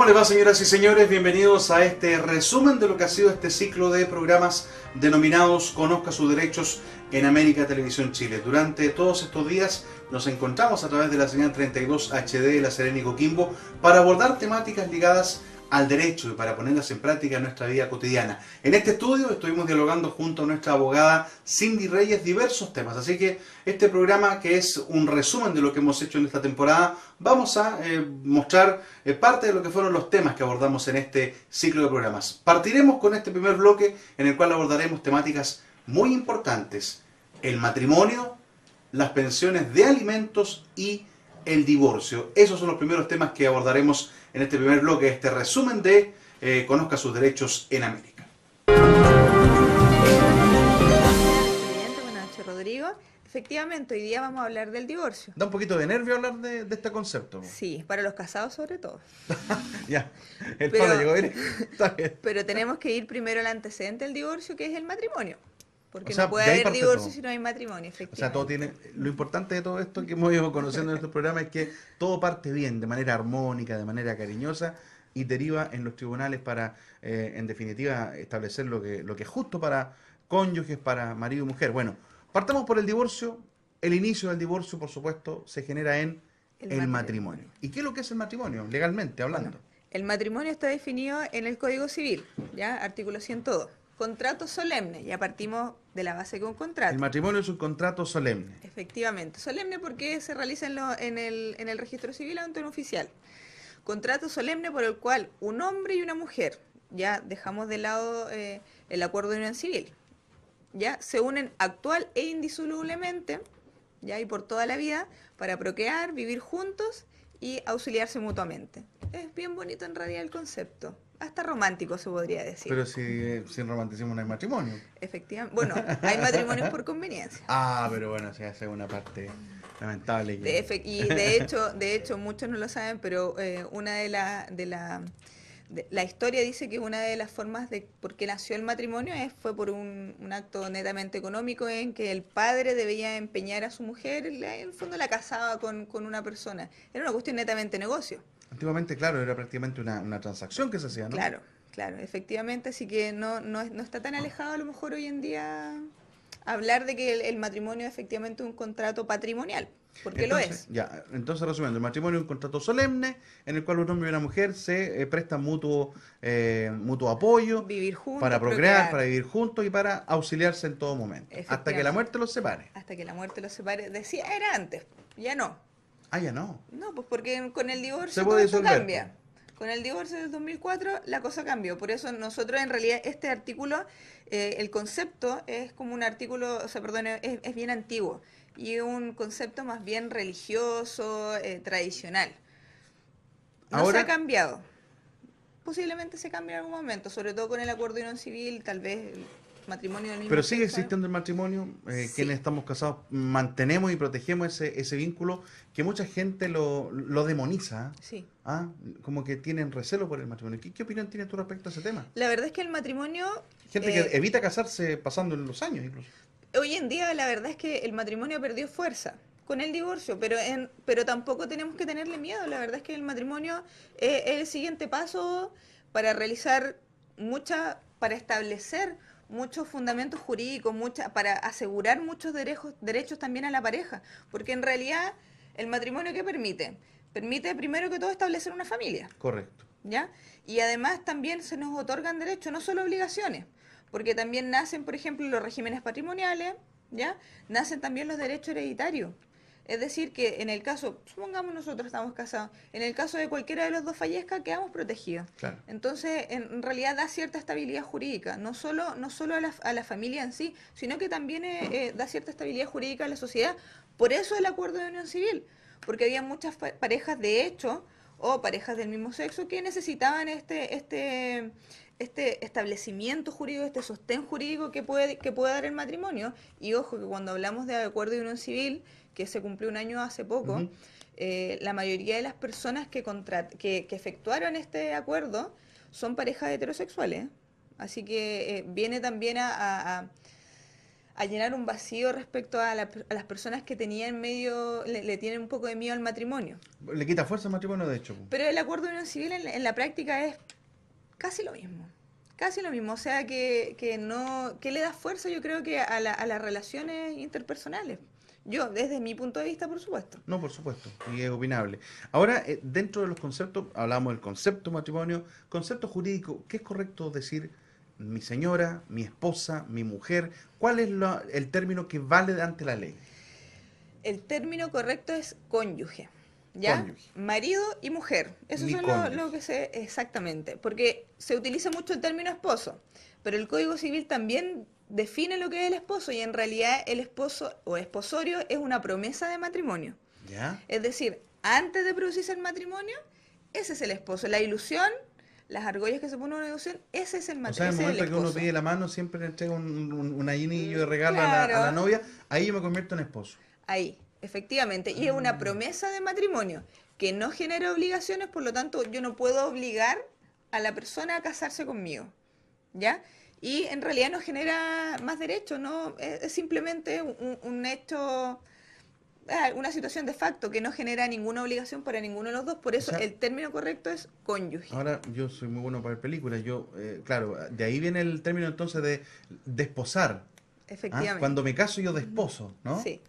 ¿Cómo les va, señoras y señores? Bienvenidos a este resumen de lo que ha sido este ciclo de programas denominados Conozca sus derechos en América Televisión Chile. Durante todos estos días nos encontramos a través de la señal 32 HD de La Serena y Coquimbo para abordar temáticas ligadas al derecho y para ponerlas en práctica en nuestra vida cotidiana. En este estudio estuvimos dialogando junto a nuestra abogada Cindy Reyes diversos temas, así que este programa, que es un resumen de lo que hemos hecho en esta temporada, vamos a mostrar parte de lo que fueron los temas que abordamos en este ciclo de programas. Partiremos con este primer bloque en el cual abordaremos temáticas muy importantes: el matrimonio, las pensiones de alimentos y el divorcio. Esos son los primeros temas que abordaremos en este primer bloque, este resumen de Conozca sus derechos en América. Presidente, buenas noches, Rodrigo. Efectivamente, hoy día vamos a hablar del divorcio. Da un poquito de nervio hablar de este concepto. Sí, para los casados sobre todo. Ya, el Pablo llegó bien. Está bien. Pero tenemos que ir primero al antecedente del divorcio, que es el matrimonio. Porque O sea, no puede de ahí haber parte divorcio todo. si no hay matrimonio, efectivamente. O sea, todo tiene. Lo importante de todo esto que hemos ido conociendo en estos programas es que todo parte bien, de manera armónica, de manera cariñosa, y deriva en los tribunales para, en definitiva, establecer lo que es justo para cónyuges, para marido y mujer. Bueno, partamos por el divorcio. El inicio del divorcio, por supuesto, se genera en el matrimonio. ¿Y qué es lo que es el matrimonio, legalmente hablando? Bueno, el matrimonio está definido en el Código Civil, ¿ya? Artículo 102. Contrato solemne, ya partimos de la base que un contrato. El matrimonio es un contrato solemne. Efectivamente, solemne porque se realiza en el registro civil ante un oficial. Contrato solemne por el cual un hombre y una mujer, ya dejamos de lado el acuerdo de unión civil, ya se unen actual e indisolublemente, ya y por toda la vida, para procrear, vivir juntos y auxiliarse mutuamente. Es bien bonito en realidad el concepto. Hasta romántico se podría decir. Pero si sin romanticismo no hay matrimonio. Efectivamente. Bueno, hay matrimonios por conveniencia. Ah, pero bueno, se hace una parte lamentable. Y de hecho, muchos no lo saben, pero una la historia dice que una de las formas de por qué nació el matrimonio fue por un acto netamente económico en que el padre debía empeñar a su mujer, en el fondo la casaba con una persona. Era una cuestión netamente negocio. Antiguamente, claro, era prácticamente una transacción que se hacía, ¿no? Claro, efectivamente, así que no está tan alejado a lo mejor hoy en día hablar de que el matrimonio es efectivamente un contrato patrimonial, porque Entonces, lo es. Ya, entonces resumiendo, el matrimonio es un contrato solemne en el cual un hombre y una mujer se prestan mutuo apoyo, Vivir juntos, para procrear, para vivir juntos y para auxiliarse en todo momento, hasta que la muerte los separe. Hasta que la muerte los separe. Decía, era antes, ya no. Ah, ya no. No, pues porque con el divorcio Se puede todo esto disolver, cambia. Con el divorcio del 2004 la cosa cambió. Por eso nosotros en realidad este artículo, el concepto es como un artículo, o sea, perdón, es bien antiguo y un concepto más bien religioso, tradicional. No Ahora, se ha cambiado. Posiblemente se cambie en algún momento, sobre todo con el acuerdo de unión civil, tal vez el matrimonio del mismo pero sigue sexo. existiendo el matrimonio, Sí. quienes estamos casados mantenemos y protegemos ese vínculo que mucha gente lo demoniza. Sí. ¿Ah? Como que tienen recelo por el matrimonio. ¿Qué opinión tienes tú respecto a ese tema? La verdad es que el matrimonio... Gente que evita casarse pasando los años incluso. Hoy en día la verdad es que el matrimonio perdió fuerza con el divorcio, pero tampoco tenemos que tenerle miedo. La verdad es que el matrimonio es el siguiente paso para realizar para establecer muchos fundamentos jurídicos, para asegurar muchos derechos también a la pareja, porque en realidad el matrimonio ¿qué permite? Permite primero que todo establecer una familia. Correcto. ¿Ya? Y además también se nos otorgan derechos, no solo obligaciones, porque también nacen, por ejemplo, los regímenes patrimoniales, ¿ya? Nacen también los derechos hereditarios. Es decir, que en el caso, supongamos nosotros estamos casados, en el caso de cualquiera de los dos fallezca, quedamos protegidos. Claro. Entonces, en realidad da cierta estabilidad jurídica, no solo a la familia en sí, sino que también da cierta estabilidad jurídica a la sociedad. Por eso el acuerdo de unión civil, porque había muchas parejas de hecho o parejas del mismo sexo que necesitaban este establecimiento jurídico, este sostén jurídico que puede dar el matrimonio. Y ojo que cuando hablamos de acuerdo de unión civil, que se cumplió un año hace poco, la mayoría de las personas que efectuaron este acuerdo son parejas heterosexuales. Así que viene también a a llenar un vacío respecto a las personas que tenían medio, le tienen un poco de miedo al matrimonio. Le quita fuerza al matrimonio, de hecho. Pero el acuerdo de unión civil en la práctica es casi lo mismo. Casi lo mismo. O sea, que le da fuerza, yo creo que a las relaciones interpersonales. Yo, desde mi punto de vista, por supuesto. No, por supuesto, y es opinable. Ahora, dentro de los conceptos, hablamos del concepto matrimonio, concepto jurídico, ¿qué es correcto decir mi señora, mi esposa, mi mujer? ¿Cuál es el término que vale ante la ley? El término correcto es cónyuge, ¿ya? Cónyuge. Marido y mujer. Eso Mi es cónyuge. lo que exactamente. Porque se utiliza mucho el término esposo, pero el Código Civil también define lo que es el esposo y en realidad el esposo o esposorio es una promesa de matrimonio. ¿Ya? Es decir, antes de producirse el matrimonio, ese es el esposo. La ilusión, las argollas que se ponen en una ilusión, ese es el O sea, en matrimonio. el Ese es el momento que uno esposo. pide la mano, siempre le entrega un anillo de regalo a Claro. la novia, ahí yo me convierto en esposo. Ahí, efectivamente. Y es una promesa de matrimonio que no genera obligaciones, por lo tanto, yo no puedo obligar a la persona a casarse conmigo. ¿Ya? Y en realidad no genera más derechos, ¿no? Es simplemente un hecho, una situación de facto que no genera ninguna obligación para ninguno de los dos. Por eso O sea, el término correcto es cónyuge. ahora, yo soy muy bueno para ver películas, claro, de ahí viene el término entonces de desposar. Efectivamente. Cuando me caso yo desposo, ¿no? Sí,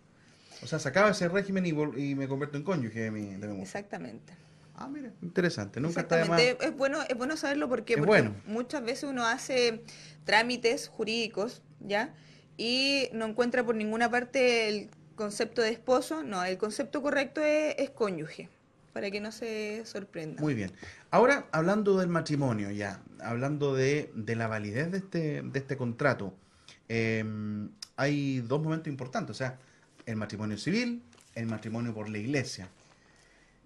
O sea, se acaba ese régimen y me convierto en cónyuge de mi mujer. exactamente. Ah, mira, interesante. Nunca está de más. Exactamente. Es bueno saberlo porque Bueno. muchas veces uno hace trámites jurídicos, ¿ya? Y no encuentra por ninguna parte el concepto de esposo. No, el concepto correcto es cónyuge, para que no se sorprenda. Muy bien. Ahora, hablando del matrimonio, ya, hablando de la validez de este contrato, hay dos momentos importantes, o sea, el matrimonio civil, el matrimonio por la iglesia.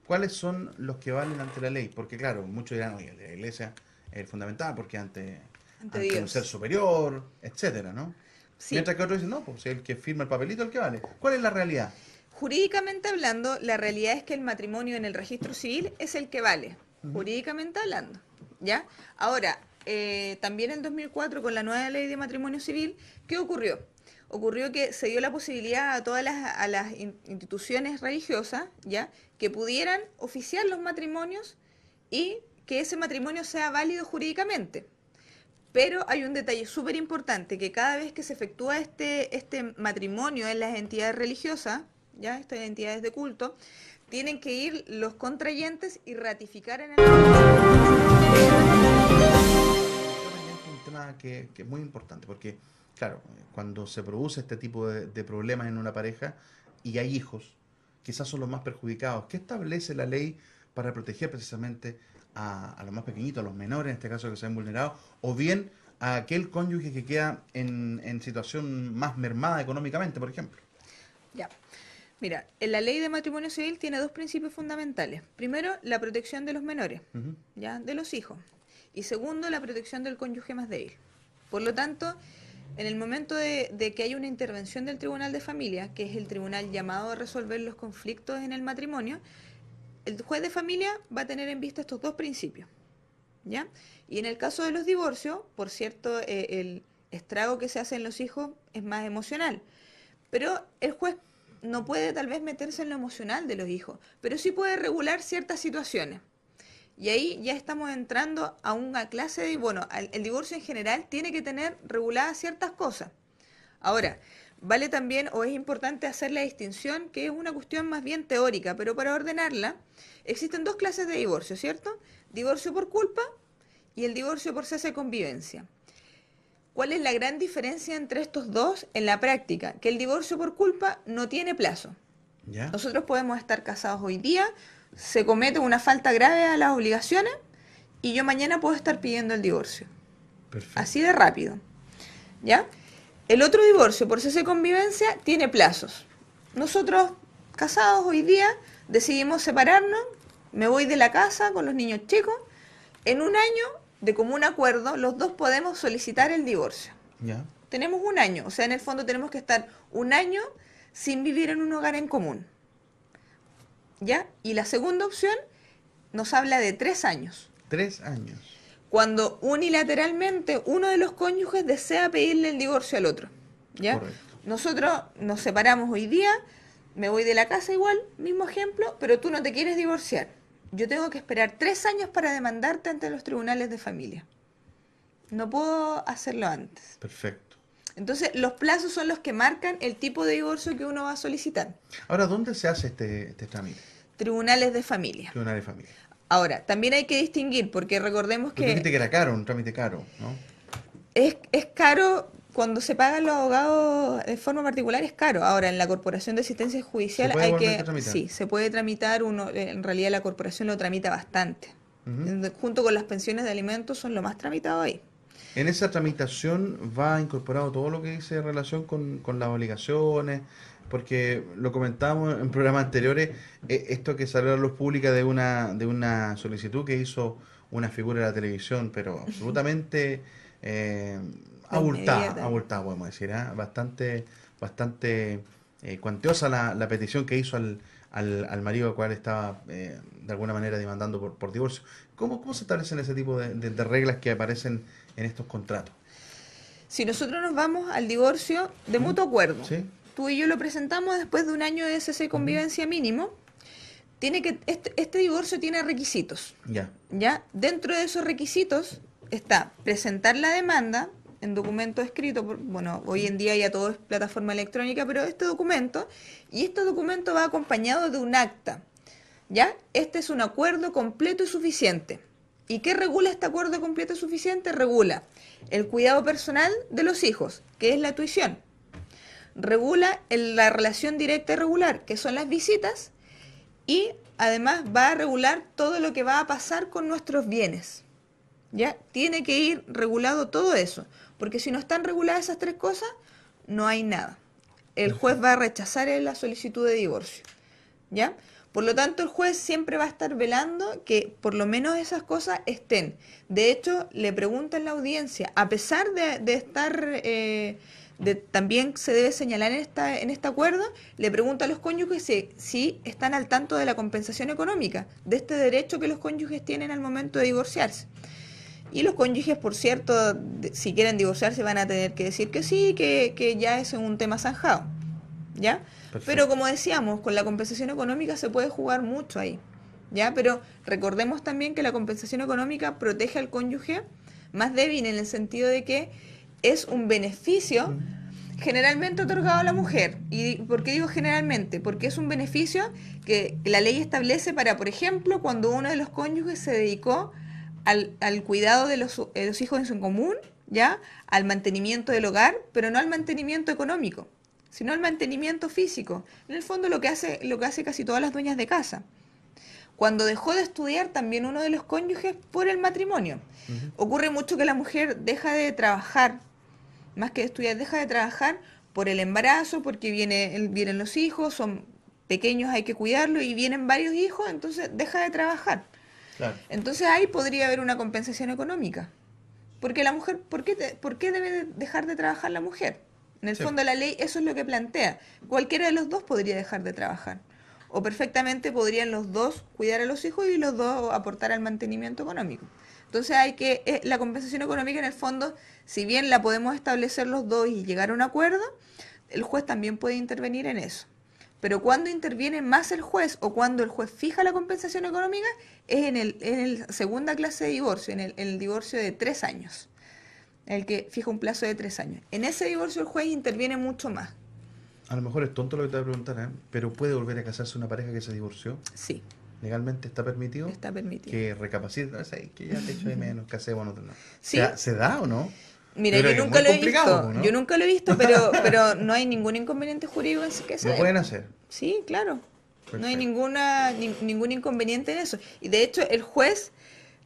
¿Cuáles son los que valen ante la ley? Porque claro, muchos dirán, oye, la iglesia es fundamental porque ante Dios. un ser superior, etcétera, ¿no? Sí. Mientras que otros dicen, no, pues el que firma el papelito es el que vale. ¿Cuál es la realidad? Jurídicamente hablando, la realidad es que el matrimonio en el registro civil es el que vale, jurídicamente hablando, ¿ya? Ahora, también en 2004, con la nueva ley de matrimonio civil, ¿qué ocurrió? Ocurrió que se dio la posibilidad a todas las instituciones religiosas, ¿ya?, que pudieran oficiar los matrimonios y que ese matrimonio sea válido jurídicamente. Pero hay un detalle súper importante, que cada vez que se efectúa este matrimonio en las entidades religiosas, ya estas entidades de culto, tienen que ir los contrayentes y ratificar en el... Es un tema que es muy importante porque, claro, cuando se produce este tipo de problemas en una pareja y hay hijos, quizás son los más perjudicados. ¿Qué establece la ley para proteger precisamente a los más pequeñitos, a los menores, en este caso que se ven vulnerados, o bien a aquel cónyuge que queda en situación más mermada económicamente, por ejemplo? Ya. Mira, en la ley de matrimonio civil tiene dos principios fundamentales. Primero, la protección de los menores, Ujú. ¿ya?, de los hijos. Y segundo, la protección del cónyuge más débil. Por lo tanto, en el momento de que hay una intervención del Tribunal de Familia, que es el tribunal llamado a resolver los conflictos en el matrimonio, el juez de familia va a tener en vista estos dos principios, ¿ya? Y en el caso de los divorcios, por cierto, el estrago que se hace en los hijos es más emocional, pero el juez no puede tal vez meterse en lo emocional de los hijos, pero sí puede regular ciertas situaciones. Y ahí ya estamos entrando a una clase de... Bueno, el divorcio en general tiene que tener reguladas ciertas cosas. Ahora, vale también, o es importante hacer la distinción, que es una cuestión más bien teórica, pero para ordenarla, existen dos clases de divorcio, ¿cierto? Divorcio por culpa y el divorcio por cese de convivencia. ¿Cuál es la gran diferencia entre estos dos en la práctica? Que el divorcio por culpa no tiene plazo. ¿Ya? Nosotros podemos estar casados hoy día, se comete una falta grave a las obligaciones y yo mañana puedo estar pidiendo el divorcio. Perfecto. Así de rápido. ¿Ya? El otro divorcio por cese de convivencia tiene plazos. Nosotros, casados hoy día, decidimos separarnos, me voy de la casa con los niños chicos, en un año, de común acuerdo, los dos podemos solicitar el divorcio. ¿Ya? Tenemos un año, o sea, en el fondo tenemos que estar un año sin vivir en un hogar en común. ¿Ya? Y la segunda opción nos habla de 3 años. 3 años. Cuando unilateralmente uno de los cónyuges desea pedirle el divorcio al otro. ¿Ya? Correcto. nosotros nos separamos hoy día, me voy de la casa igual, mismo ejemplo, pero tú no te quieres divorciar. Yo tengo que esperar 3 años para demandarte ante los tribunales de familia. No puedo hacerlo antes. Perfecto. Entonces, los plazos son los que marcan el tipo de divorcio que uno va a solicitar. Ahora, ¿dónde se hace este trámite? Tribunales de familia. Tribunal de familia. Ahora, también hay que distinguir, porque recordemos Porque dijiste que que era caro, un trámite caro, ¿no? es caro cuando se pagan los abogados de forma particular, es caro. Ahora, en la Corporación de Asistencia Judicial ¿Se puede hay igualmente que... tramitar? Sí, se puede tramitar, uno, en realidad la corporación lo tramita bastante. Ujú. Junto con las pensiones de alimentos son lo más tramitado ahí. En esa tramitación va incorporado todo lo que dice en relación con las obligaciones, porque lo comentábamos en programas anteriores, esto que salió a la luz pública de una solicitud que hizo una figura de la televisión, pero absolutamente Desmedida también. abultada podemos decir, ¿ah? Bastante cuantiosa la petición que hizo al marido al cual estaba de alguna manera demandando por divorcio. ¿Cómo se establecen ese tipo de reglas que aparecen en estos contratos? Si nosotros nos vamos al divorcio de mutuo acuerdo, ¿Sí? tú y yo lo presentamos después de un año de cese de convivencia mínimo, este divorcio tiene requisitos. Ya. ¿Ya? Dentro de esos requisitos está presentar la demanda en documento escrito, bueno, hoy en día ya todo es plataforma electrónica, pero este documento va acompañado de un acta, ¿ya? Este es un acuerdo completo y suficiente. ¿Y qué regula este acuerdo completo y suficiente? Regula el cuidado personal de los hijos, que es la tuición. Regula la relación directa y regular, que son las visitas, y además va a regular todo lo que va a pasar con nuestros bienes. ¿Ya? Tiene que ir regulado todo eso, porque si no están reguladas esas 3 cosas, no hay nada. El juez va a rechazar la solicitud de divorcio. ¿Ya? Por lo tanto, el juez siempre va a estar velando que por lo menos esas cosas estén. De hecho, le pregunta en la audiencia, a pesar de estar... también se debe señalar en este acuerdo, le pregunta a los cónyuges si están al tanto de la compensación económica, de este derecho que los cónyuges tienen al momento de divorciarse. Y los cónyuges, por cierto, si quieren divorciarse van a tener que decir que sí, que ya es un tema zanjado. ¿Ya? Perfecto. Pero como decíamos, con la compensación económica se puede jugar mucho ahí. ¿Ya? Pero recordemos también que la compensación económica protege al cónyuge más débil en el sentido de que es un beneficio generalmente otorgado a la mujer. ¿Y por qué digo generalmente? Porque es un beneficio que la ley establece para, por ejemplo, cuando uno de los cónyuges se dedicó al cuidado de los hijos en su común, ¿ya? Al mantenimiento del hogar, pero no al mantenimiento económico, sino al mantenimiento físico. En el fondo lo que hace casi todas las dueñas de casa. Cuando dejó de estudiar también uno de los cónyuges por el matrimonio. Ocurre mucho que la mujer deja de trabajar, más que de estudiar, deja de trabajar por el embarazo, porque vienen los hijos, son pequeños, hay que cuidarlos, y vienen varios hijos, entonces deja de trabajar. Claro. Entonces ahí podría haber una compensación económica. Porque la mujer, ¿por qué debe dejar de trabajar la mujer? En el Sí. fondo la ley eso es lo que plantea. Cualquiera de los dos podría dejar de trabajar. O perfectamente podrían los dos cuidar a los hijos y los dos aportar al mantenimiento económico. Entonces la compensación económica en el fondo, si bien la podemos establecer los dos y llegar a un acuerdo, el juez también puede intervenir en eso. Pero cuando interviene más el juez o cuando el juez fija la compensación económica es en el segunda clase de divorcio, en el divorcio de 3 años, el que fija un plazo de 3 años. En ese divorcio el juez interviene mucho más. A lo mejor es tonto lo que te voy a preguntar, ¿eh? Pero ¿puede volver a casarse una pareja que se divorció? Sí, ¿Legalmente está permitido? está permitido. Que recapacite, no sé, que ya te echo de menos, casémonos. No. Sí. ¿Se da o no? Mira, Yo creo yo que es nunca muy lo he complicado, visto, ¿no? yo nunca lo he visto, pero no hay ningún inconveniente jurídico en que se Lo dé. pueden hacer. Sí, claro. No hay Perfecto. ningún inconveniente en eso. Y de hecho, el juez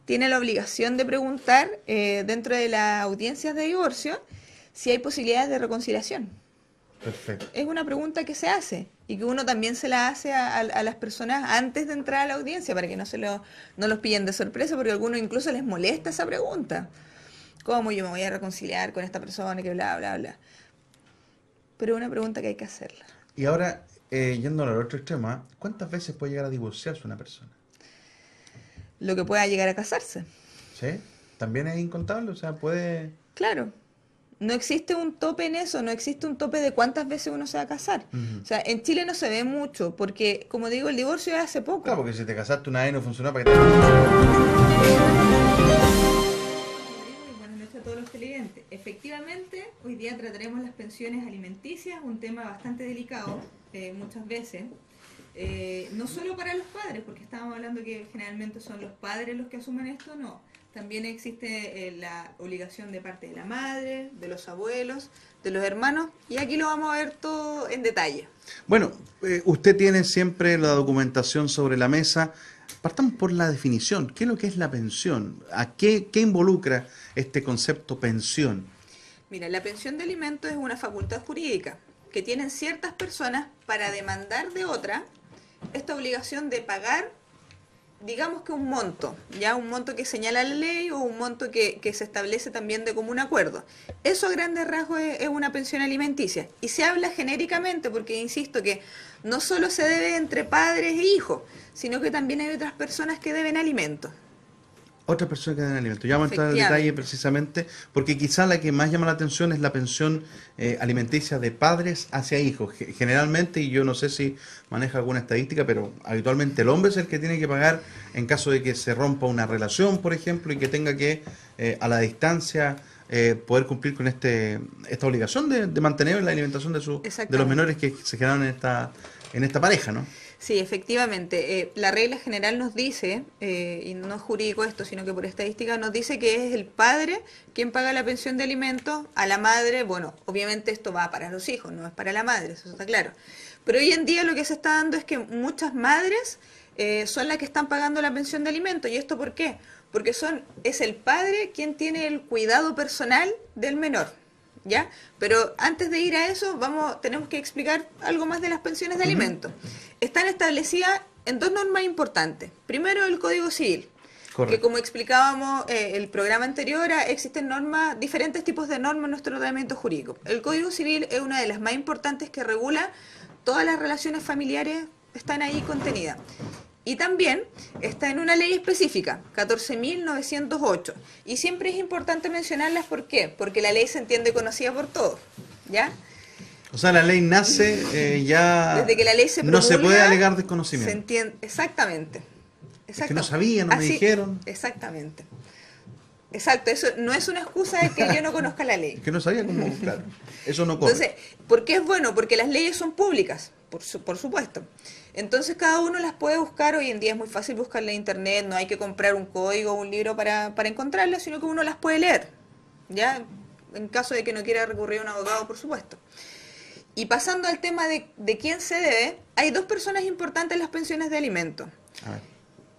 tiene la obligación de preguntar dentro de las audiencias de divorcio si hay posibilidades de reconciliación. Perfecto. Es una pregunta que se hace y que uno también se la hace a las personas antes de entrar a la audiencia para que no los pillen de sorpresa, porque a algunos incluso les molesta esa pregunta. ¿Cómo yo me voy a reconciliar con esta persona que bla, bla, bla? Pero es una pregunta que hay que hacerla. Y ahora, yendo al otro extremo, ¿ah? ¿Cuántas veces puede llegar a divorciarse una persona? Lo que pueda llegar a casarse. ¿Sí? ¿También es incontable? O sea, puede... Claro. No existe un tope en eso, no existe un tope de cuántas veces uno se va a casar. O sea, en Chile no se ve mucho, porque, como digo, el divorcio es hace poco. Claro, porque si te casaste una vez y no funcionó, ¿para qué te... Rodrigo, y buenas noches a todos los televidentes. Efectivamente, hoy día trataremos las pensiones alimenticias, un tema bastante delicado muchas veces. No solo para los padres, porque estábamos hablando que generalmente son los padres los que asumen esto, no. También existe la obligación de parte de la madre, de los abuelos, de los hermanos, y aquí lo vamos a ver todo en detalle. Bueno, usted tiene siempre la documentación sobre la mesa. Partamos por la definición. ¿Qué es lo que es la pensión? ¿A qué involucra este concepto pensión? Mira, la pensión de alimentos es una facultad jurídica que tienen ciertas personas para demandar de otra esta obligación de pagar, digamos que un monto, ya un monto que señala la ley o un monto que se establece también de común acuerdo. Eso a grandes rasgos es una pensión alimenticia. Y se habla genéricamente porque, insisto, que no solo se debe entre padres e hijos, sino que también hay otras personas que deben alimentos. Otras personas que dan alimentos. Ya vamos a entrar en detalle precisamente, porque quizá la que más llama la atención es la pensión alimenticia de padres hacia hijos. Generalmente, y yo no sé si maneja alguna estadística, pero habitualmente el hombre es el que tiene que pagar en caso de que se rompa una relación, por ejemplo, y que tenga que, a la distancia, poder cumplir con esta obligación de mantener la alimentación de los menores que se quedaron en esta pareja, ¿no? Sí, efectivamente. La regla general nos dice, y no es jurídico esto, sino que por estadística nos dice que es el padre quien paga la pensión de alimentos a la madre. Bueno, obviamente esto va para los hijos, no es para la madre, eso está claro. Pero hoy en día lo que se está dando es que muchas madres son las que están pagando la pensión de alimentos. ¿Y esto por qué? Porque es el padre quien tiene el cuidado personal del menor. ¿Ya? Pero antes de ir a eso, tenemos que explicar algo más de las pensiones de alimentos. Están establecidas en dos normas importantes. Primero, el Código Civil, que como explicábamos el programa anterior, existen diferentes tipos de normas en nuestro ordenamiento jurídico. El Código Civil es una de las más importantes que regula todas las relaciones familiares, están ahí contenidas. Y también está en una ley específica, 14.908. Y siempre es importante mencionarlas, ¿por qué? Porque la ley se entiende y conocida por todos, ¿ya? O sea, la ley nace ya... Desde que la ley se promulga, no se puede alegar desconocimiento. Se entiende, exactamente. Es que no sabía, no me dijeron. Exactamente. Exacto, eso no es una excusa de que yo no conozca la ley. Es que no sabía cómo, claro, eso no corre. Entonces, ¿por qué es bueno? Porque las leyes son públicas, por supuesto. Entonces cada uno las puede buscar, hoy en día es muy fácil buscarla en internet, no hay que comprar un código o un libro para encontrarlas, sino que uno las puede leer, ¿ya? En caso de que no quiera recurrir a un abogado, por supuesto. Y pasando al tema de quién se debe, hay dos personas importantes en las pensiones de alimentos.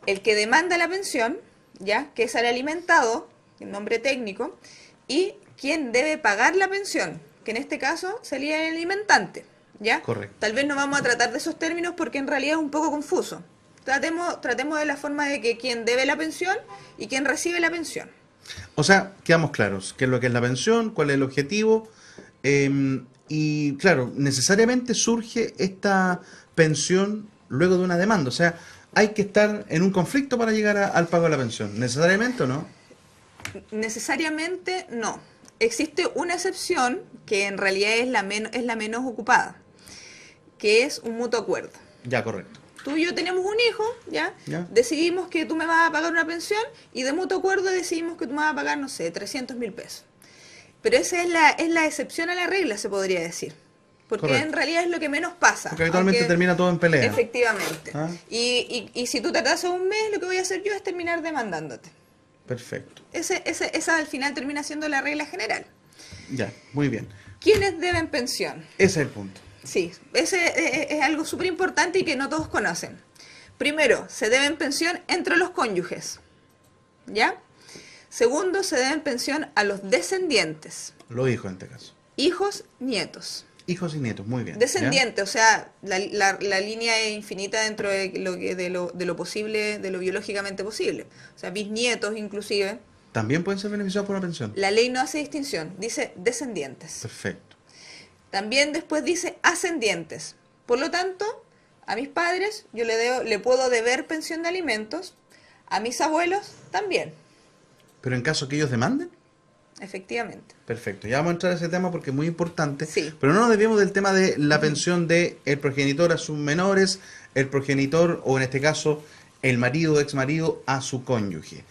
El que demanda la pensión, ¿ya? Que es el alimentado, el nombre técnico, y quien debe pagar la pensión, que en este caso sería el alimentante, ¿ya? Correcto. Tal vez no vamos a tratar de esos términos porque en realidad es un poco confuso. Tratemos de la forma de que quien debe la pensión y quien recibe la pensión. O sea, quedamos claros, qué es lo que es la pensión, cuál es el objetivo, y claro, necesariamente surge esta pensión luego de una demanda. O sea, hay que estar en un conflicto para llegar al pago de la pensión. ¿Necesariamente o no? Necesariamente no. Existe una excepción que en realidad es la menos ocupada, que es un mutuo acuerdo. Ya, correcto. Tú y yo tenemos un hijo, ¿ya? Decidimos que tú me vas a pagar una pensión y de mutuo acuerdo decidimos que tú me vas a pagar, no sé, 300.000 pesos. Pero esa es la excepción a la regla, se podría decir. Porque correcto, en realidad es lo que menos pasa. Porque habitualmente termina todo en pelea. Efectivamente. Y si tú te atrasas un mes, lo que voy a hacer yo es terminar demandándote. Perfecto. Esa al final termina siendo la regla general. Ya, muy bien. ¿Quiénes deben pensión? Ese es el punto. Sí, ese es algo súper importante y que no todos conocen. Primero, se deben pensión entre los cónyuges, ¿ya? Segundo, se deben pensión a los descendientes. Los hijos en este caso. Hijos, nietos. Hijos y nietos, muy bien. Descendiente, ¿ya? O sea, la línea es infinita dentro de lo posible, de lo biológicamente posible. O sea, bisnietos inclusive. ¿También pueden ser beneficiados por la pensión? La ley no hace distinción, dice descendientes. Perfecto. También después dice ascendientes. Por lo tanto, a mis padres yo le puedo deber pensión de alimentos, a mis abuelos también. ¿Pero en caso que ellos demanden? Efectivamente. Perfecto, ya vamos a entrar a ese tema porque es muy importante, Sí. pero no nos desviemos del tema de la pensión de el progenitor a sus menores, el progenitor o en este caso el marido o ex marido a su cónyuge.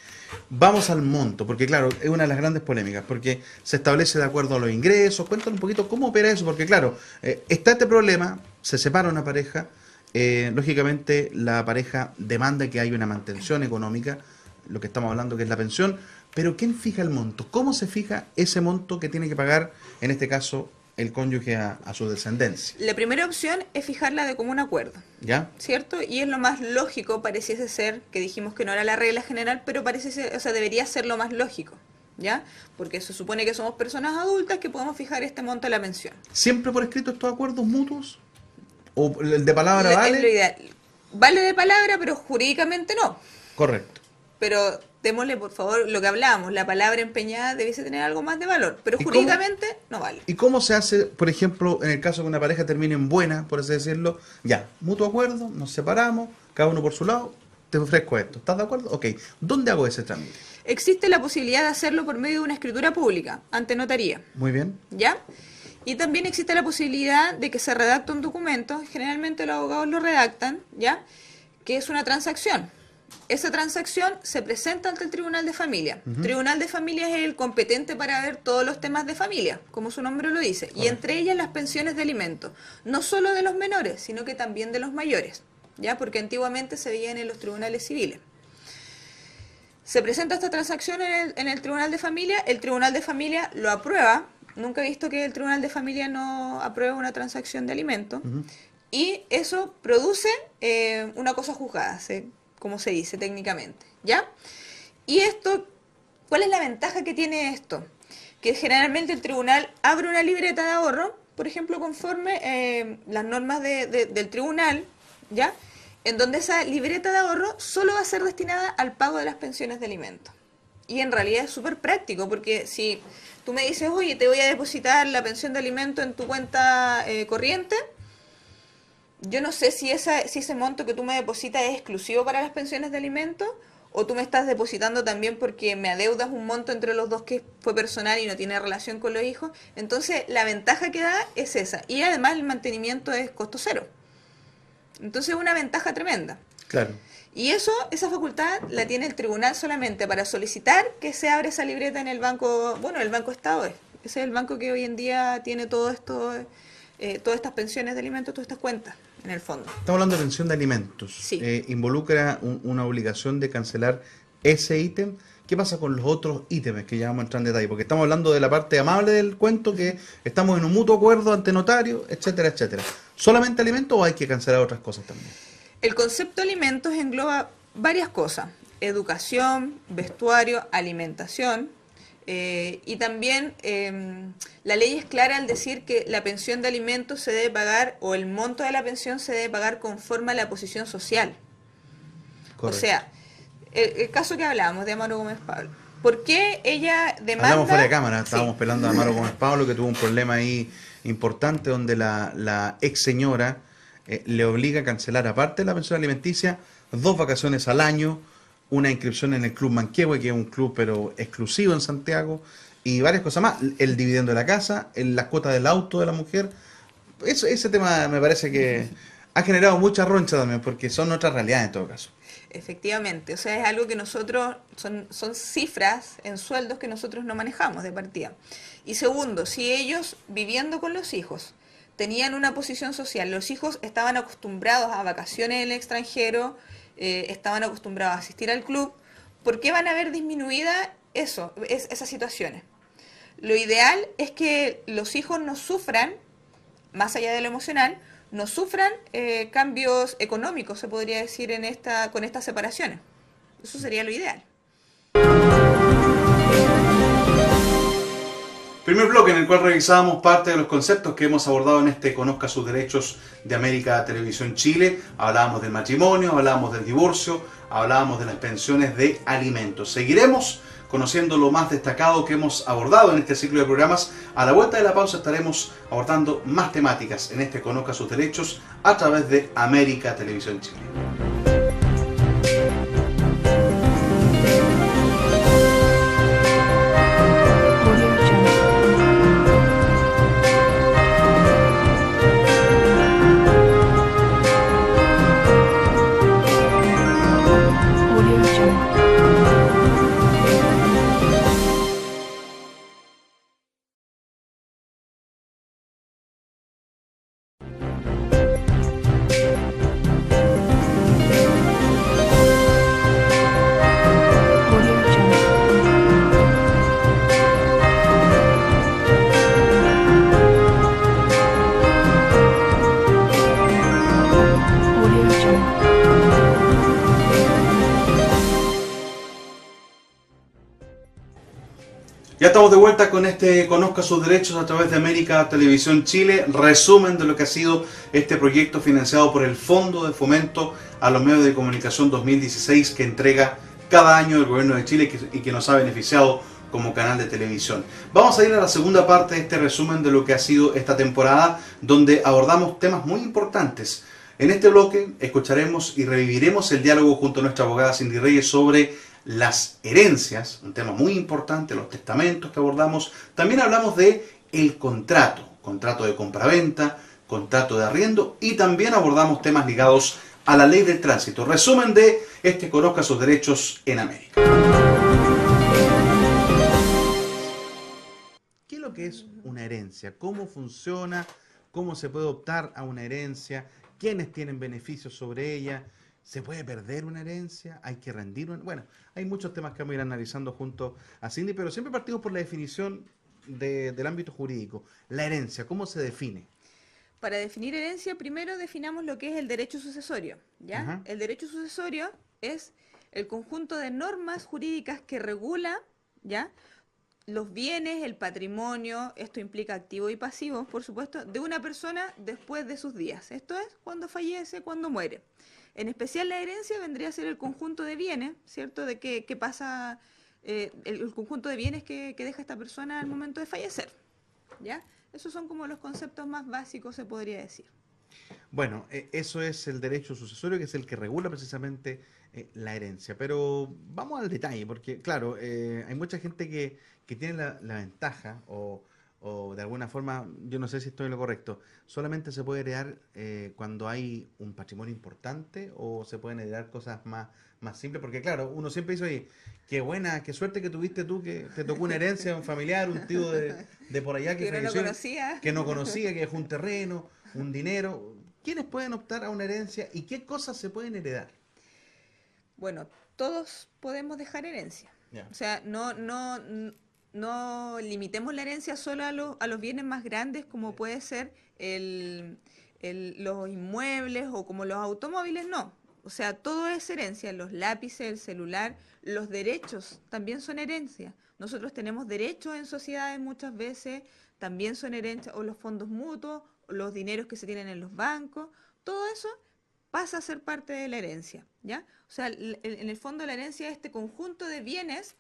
Vamos al monto, porque claro, es una de las grandes polémicas, porque se establece de acuerdo a los ingresos. Cuéntanos un poquito cómo opera eso, porque claro, está este problema, se separa una pareja, lógicamente la pareja demanda que haya una mantención económica, lo que estamos hablando que es la pensión, pero ¿quién fija el monto? ¿Cómo se fija ese monto que tiene que pagar, en este caso, el cónyuge a su descendencia? La primera opción es fijarla de común acuerdo, ¿Ya? ¿cierto? Y es lo más lógico, pareciese ser, que dijimos que no era la regla general, pero parece ser, o sea, debería ser lo más lógico, ¿ya? Porque se supone que somos personas adultas que podemos fijar este monto de la pensión. ¿Siempre por escrito estos acuerdos mutuos? ¿O el de palabra Es vale? lo ideal. Vale de palabra, pero jurídicamente no. Correcto. Pero démosle, por favor, lo que hablábamos, la palabra empeñada debiese tener algo más de valor, pero ¿Y jurídicamente no vale. ¿Y cómo se hace, por ejemplo, en el caso que una pareja termine en buena, por así decirlo? Ya, mutuo acuerdo, nos separamos, cada uno por su lado, te ofrezco esto. ¿Estás de acuerdo? Ok. ¿Dónde hago ese trámite? Existe la posibilidad de hacerlo por medio de una escritura pública, ante notaría, Muy bien. ¿ya? Y también existe la posibilidad de que se redacte un documento, generalmente los abogados lo redactan, ¿ya? Que es una transacción. Esa transacción se presenta ante el Tribunal de Familia. Tribunal de Familia es el competente para ver todos los temas de familia, como su nombre lo dice, y entre ellas las pensiones de alimentos, no solo de los menores, sino que también de los mayores, ¿ya? Porque antiguamente se veían en los tribunales civiles. Se presenta esta transacción en el Tribunal de Familia, el Tribunal de Familia lo aprueba. Nunca he visto que el Tribunal de Familia no apruebe una transacción de alimentos, y eso produce una cosa juzgada, como se dice técnicamente, ¿ya? Y esto, ¿cuál es la ventaja que tiene esto? Que generalmente el tribunal abre una libreta de ahorro, por ejemplo, conforme las normas del tribunal, ¿ya? En donde esa libreta de ahorro solo va a ser destinada al pago de las pensiones de alimentos. Y en realidad es súper práctico, porque si tú me dices, oye, te voy a depositar la pensión de alimentos en tu cuenta corriente, yo no sé si ese monto que tú me depositas es exclusivo para las pensiones de alimentos, o tú me estás depositando también porque me adeudas un monto entre los dos que fue personal y no tiene relación con los hijos. Entonces, la ventaja que da es esa. Y además el mantenimiento es costo cero. Entonces, es una ventaja tremenda. Claro. Y esa facultad la tiene el tribunal solamente para solicitar que se abra esa libreta en el banco, bueno, el Banco Estado es. Ese es el banco que hoy en día tiene todo esto, todas estas pensiones de alimentos, todas estas cuentas, en el fondo. Estamos hablando de pensión de alimentos. Sí. ¿Involucra una obligación de cancelar ese ítem? ¿Qué pasa con los otros ítems que ya vamos a entrar en detalle? Porque estamos hablando de la parte amable del cuento, que estamos en un mutuo acuerdo ante notario, etcétera, etcétera. ¿Solamente alimentos o hay que cancelar otras cosas también? El concepto de alimentos engloba varias cosas: educación, vestuario, alimentación, y también la ley es clara al decir que la pensión de alimentos se debe pagar, o el monto de la pensión se debe pagar conforme a la posición social. Correcto. O sea, el caso que hablábamos de Amaro Gómez Pablo, ¿por qué ella demanda? Hablamos fuera de cámara, estábamos Sí. pelando a Amaro Gómez Pablo, que tuvo un problema ahí importante donde la ex señora le obliga a cancelar, aparte de la pensión alimenticia, 2 vacaciones al año, una inscripción en el Club Manquehue, que es un club pero exclusivo en Santiago, y varias cosas más, el dividendo de la casa, las cuotas del auto de la mujer. Ese tema me parece que ha generado mucha roncha también, porque son otras realidades en todo caso. Efectivamente, o sea, es algo que nosotros, son cifras en sueldos que nosotros no manejamos de partida. Y segundo, si ellos, viviendo con los hijos, tenían una posición social, los hijos estaban acostumbrados a vacaciones en el extranjero, estaban acostumbrados a asistir al club, ¿por qué van a ver disminuida esas situaciones? Lo ideal es que los hijos no sufran, más allá de lo emocional, no sufran cambios económicos, se podría decir, con estas separaciones. Eso sería lo ideal. Primer bloque en el cual revisábamos parte de los conceptos que hemos abordado en este Conozca sus Derechos de América Televisión Chile. Hablábamos del matrimonio, hablábamos del divorcio, hablábamos de las pensiones de alimentos. Seguiremos conociendo lo más destacado que hemos abordado en este ciclo de programas. A la vuelta de la pausa estaremos abordando más temáticas en este Conozca sus Derechos a través de América Televisión Chile. Ya estamos de vuelta con este Conozca sus derechos a través de América Televisión Chile, resumen de lo que ha sido este proyecto financiado por el Fondo de Fomento a los Medios de Comunicación 2016 que entrega cada año el Gobierno de Chile y que nos ha beneficiado como canal de televisión. Vamos a ir a la segunda parte de este resumen de lo que ha sido esta temporada, donde abordamos temas muy importantes. En este bloque escucharemos y reviviremos el diálogo junto a nuestra abogada Cindy Reyes sobre las herencias, un tema muy importante, los testamentos que abordamos. También hablamos de el contrato de compraventa, contrato de arriendo, y también abordamos temas ligados a la ley del tránsito. Resumen de este Conozca sus derechos en América. ¿Qué es lo que es una herencia? ¿Cómo funciona? ¿Cómo se puede optar a una herencia? ¿Quiénes tienen beneficios sobre ella? ¿Se puede perder una herencia? ¿Hay que rendir una? Bueno, hay muchos temas que vamos a ir analizando junto a Cindy, pero siempre partimos por la definición del ámbito jurídico. La herencia, ¿cómo se define? Para definir herencia, primero definamos lo que es el derecho sucesorio, ¿ya? Ajá. El derecho sucesorio es el conjunto de normas jurídicas que regula, ¿ya?, los bienes, el patrimonio, esto implica activo y pasivo, por supuesto, de una persona después de sus días. Esto es cuando fallece, cuando muere. En especial la herencia vendría a ser el conjunto de bienes, ¿cierto? De qué pasa, el conjunto de bienes que deja esta persona al momento de fallecer, ¿ya? Esos son como los conceptos más básicos, se podría decir. Bueno, eso es el derecho sucesorio, que es el que regula precisamente la herencia. Pero vamos al detalle, porque claro, hay mucha gente que tiene la ventaja o de alguna forma, yo no sé si estoy en lo correcto, solamente se puede heredar cuando hay un patrimonio importante, o se pueden heredar cosas más simples, porque claro, uno siempre dice, oye, qué suerte que tuviste tú, que te tocó una herencia, un familiar, un tío de por allá que falleció, que no conocía, que dejó un terreno, un dinero. ¿Quiénes pueden optar a una herencia y qué cosas se pueden heredar? Bueno, todos podemos dejar herencia. Ya. O sea, no limitemos la herencia solo a los bienes más grandes, como puede ser los inmuebles o como los automóviles, no. O sea, todo es herencia, los lápices, el celular, los derechos también son herencia. Nosotros tenemos derechos en sociedades muchas veces, también son herencia, o los fondos mutuos, o los dineros que se tienen en los bancos, todo eso pasa a ser parte de la herencia, ¿ya? O sea, en el fondo la herencia es este conjunto de bienes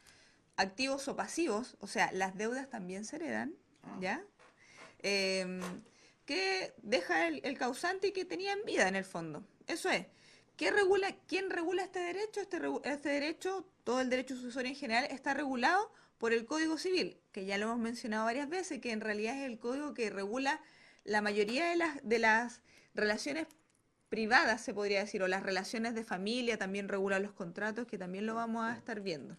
activos o pasivos, o sea, las deudas también se heredan, ¿ya? Que deja el causante y que tenía en vida en el fondo. Eso es. ¿Quién regula este derecho? Este derecho, todo el derecho sucesorio en general, está regulado por el Código Civil, que ya lo hemos mencionado varias veces, que en realidad es el código que regula la mayoría de las relaciones privadas, se podría decir, o las relaciones de familia, también regula los contratos, que también lo vamos a estar viendo.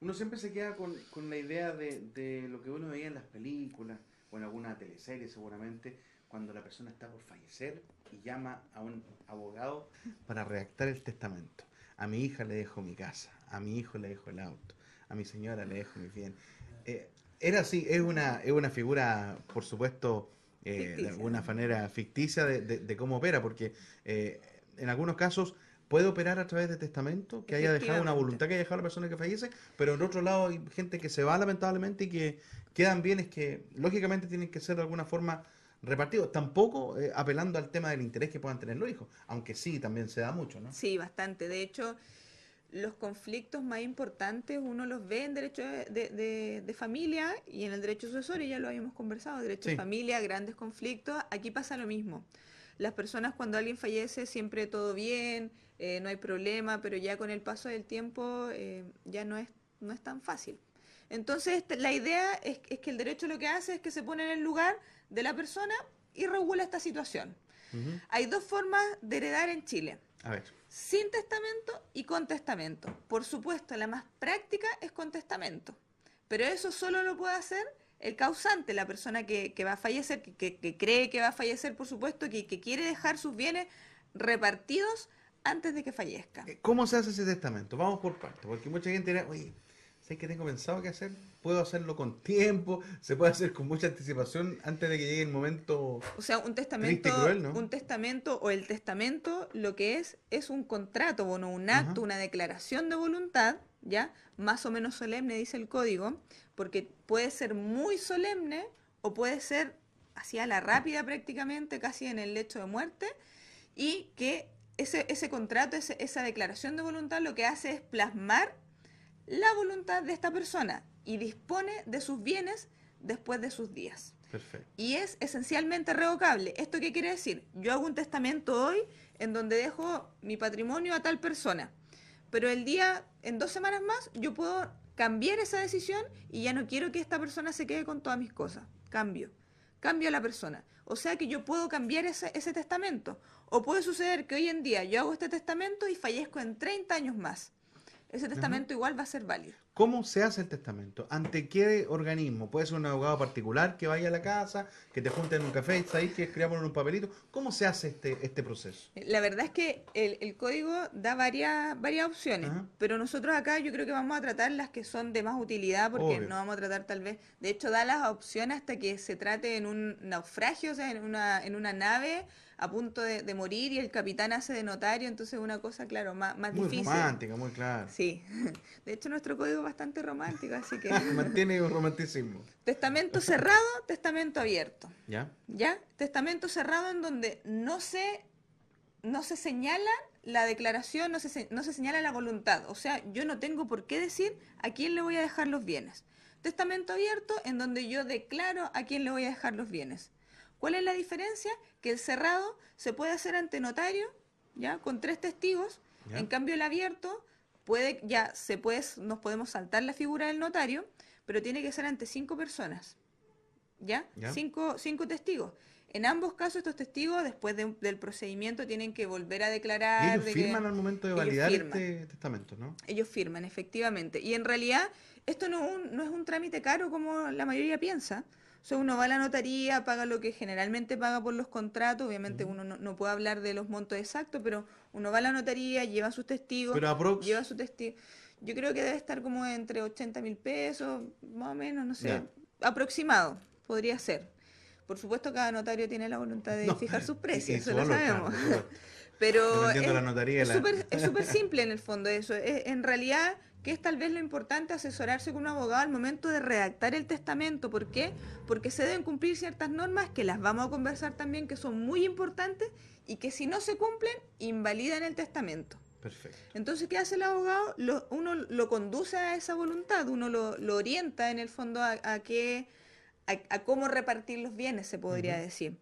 Uno siempre se queda con la idea de lo que uno veía en las películas o en alguna teleserie seguramente, cuando la persona está por fallecer y llama a un abogado para redactar el testamento. A mi hija le dejo mi casa, a mi hijo le dejo el auto, a mi señora le dejo mis bienes. Era así, es una figura, por supuesto, de alguna manera ficticia de cómo opera, porque en algunos casos puede operar a través de testamento, que haya dejado una voluntad que haya dejado la persona que fallece, pero en otro lado hay gente que se va lamentablemente y que quedan bienes que lógicamente tienen que ser de alguna forma repartidos, tampoco apelando al tema del interés que puedan tener los hijos, aunque sí, también se da mucho, ¿no? Sí, bastante. De hecho, los conflictos más importantes uno los ve en derecho de familia y en el derecho sucesorio, ya lo habíamos conversado, derecho de familia, grandes conflictos, aquí pasa lo mismo. Las personas cuando alguien fallece siempre todo bien, no hay problema, pero ya con el paso del tiempo ya no es tan fácil. Entonces la idea es que el derecho lo que hace es que se pone en el lugar de la persona y regula esta situación. Hay dos formas de heredar en Chile. A ver. Sin testamento y con testamento. Por supuesto, la más práctica es con testamento. Pero eso solo lo puede hacer el causante, la persona que va a fallecer, que cree que va a fallecer, por supuesto, que quiere dejar sus bienes repartidos antes de que fallezca. ¿Cómo se hace ese testamento? Vamos por partes, porque mucha gente dirá, oye, ¿sabes qué tengo pensado que hacer? Puedo hacerlo con tiempo, se puede hacer con mucha anticipación antes de que llegue el momento O sea, triste y cruel, ¿no? un testamento o el testamento lo que es un contrato, bueno, un acto, Ajá. una declaración de voluntad, ¿ya? Más o menos solemne, dice el código, porque puede ser muy solemne o puede ser así a la rápida prácticamente, casi en el lecho de muerte, y que ese contrato, esa declaración de voluntad lo que hace es plasmar la voluntad de esta persona y dispone de sus bienes después de sus días. Perfecto. Y es esencialmente revocable. ¿Esto qué quiere decir? Yo hago un testamento hoy en donde dejo mi patrimonio a tal persona, pero en 2 semanas más, yo puedo cambiar esa decisión y ya no quiero que esta persona se quede con todas mis cosas. Cambio a la persona. O sea que yo puedo cambiar ese testamento. O puede suceder que hoy en día yo hago este testamento y fallezco en 30 años más. Ese Ajá. testamento igual va a ser válido. ¿Cómo se hace el testamento? ¿Ante qué organismo? Puede ser un abogado particular que vaya a la casa, que te junte en un café, ahí que escribamos en un papelito. ¿Cómo se hace este proceso? La verdad es que el código da varias opciones, Ajá. pero nosotros acá yo creo que vamos a tratar las que son de más utilidad porque Obvio. no vamos a tratar tal vez, de hecho da las opciones hasta que se trate en un naufragio, o sea, en una nave a punto de morir y el capitán hace de notario, entonces una cosa, claro, más Muy difícil. romántica, muy claro. Sí, de hecho nuestro código es bastante romántico, así que Mantiene un romanticismo. testamento cerrado, testamento abierto. ¿Ya? ¿Ya? Testamento cerrado en donde no se señala la declaración, no se señala la voluntad. O sea, yo no tengo por qué decir a quién le voy a dejar los bienes. Testamento abierto en donde yo declaro a quién le voy a dejar los bienes. ¿Cuál es la diferencia? Que el cerrado se puede hacer ante notario, ¿ya? Con 3 testigos. ¿Ya? En cambio, el abierto nos podemos saltar la figura del notario, pero tiene que ser ante 5 personas. ¿Ya? ¿Ya? Cinco testigos. En ambos casos, estos testigos, después del procedimiento, tienen que volver a Y declarar ellos de firman que al momento de ellos validar firman. este testamento, ¿no? Ellos firman, efectivamente. Y en realidad, esto no es un trámite caro como la mayoría piensa. O sea, uno va a la notaría, paga lo que generalmente paga por los contratos. Obviamente Ujú. uno no puede hablar de los montos exactos, pero uno va a la notaría, lleva sus testigos, Pero aprox, lleva su testigo. Yo creo que debe estar como entre 80.000 pesos, más o menos, no sé, ya. aproximado, podría ser. Por supuesto, cada notario tiene la voluntad de No, fijar sus y precios, eso su lo valor, claro, sabemos. por supuesto. Pero Dependiendo de la notaría. es súper simple en el fondo eso. En realidad, que es tal vez lo importante asesorarse con un abogado al momento de redactar el testamento. ¿Por qué? Porque se deben cumplir ciertas normas que las vamos a conversar también, que son muy importantes y que si no se cumplen, invalidan el testamento. Perfecto. Entonces, ¿qué hace el abogado? Uno lo conduce a esa voluntad, uno lo orienta en el fondo a cómo repartir los bienes, se podría Ujú. decir.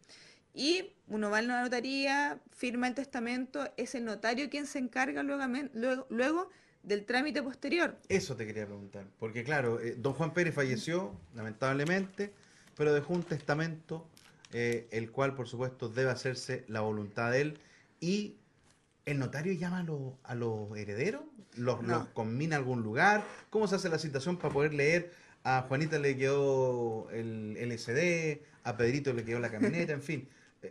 Y uno va a la notaría, firma el testamento, es el notario quien se encarga luego del trámite posterior. Eso te quería preguntar. Porque claro, don Juan Pérez falleció, lamentablemente, pero dejó un testamento, el cual por supuesto debe hacerse la voluntad de él. Y el notario llama a los herederos, los No. conmina a algún lugar. ¿Cómo se hace la citación para poder leer? A Juanita le quedó el LCD, a Pedrito le quedó la camioneta, en fin.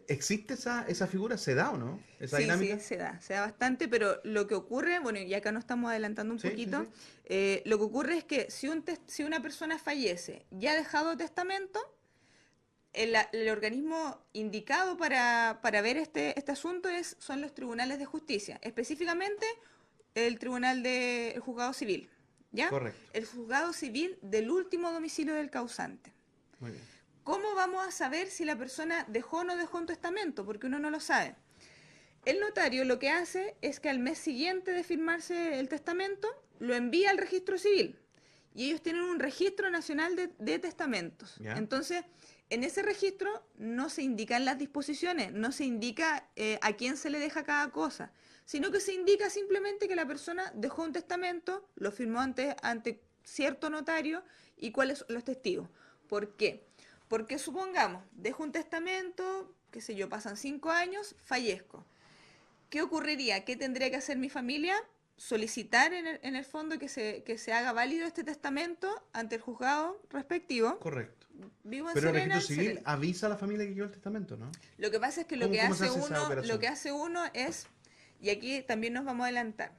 ¿Existe esa figura? ¿Se da o no? ¿Esa Sí, dinámica? se da bastante, pero lo que ocurre, bueno, y acá nos estamos adelantando un Sí, sí, poquito, sí. lo que ocurre es que si una persona fallece y ha dejado testamento, el organismo indicado para ver este asunto son los tribunales de justicia, específicamente el juzgado civil, ¿ya? Correcto. El juzgado civil del último domicilio del causante. Muy bien. ¿Cómo vamos a saber si la persona dejó o no dejó un testamento? Porque uno no lo sabe. El notario lo que hace es que al mes siguiente de firmarse el testamento, lo envía al registro civil. Y ellos tienen un registro nacional de testamentos. ¿Ya? Entonces, en ese registro no se indican las disposiciones, no se indica a quién se le deja cada cosa, sino que se indica simplemente que la persona dejó un testamento, lo firmó ante cierto notario y cuáles son los testigos. ¿Por qué? Porque supongamos, dejo un testamento, qué sé yo, pasan 5 años, fallezco. ¿Qué ocurriría? ¿Qué tendría que hacer mi familia? Solicitar en el fondo que se haga válido este testamento ante el juzgado respectivo. Correcto. Vivo en Pero el Serena, registro civil Serena. avisa a la familia que quedó el testamento, ¿no? Lo que pasa es que ¿Cómo se hace esa operación? lo que hace uno es, y aquí también nos vamos a adelantar,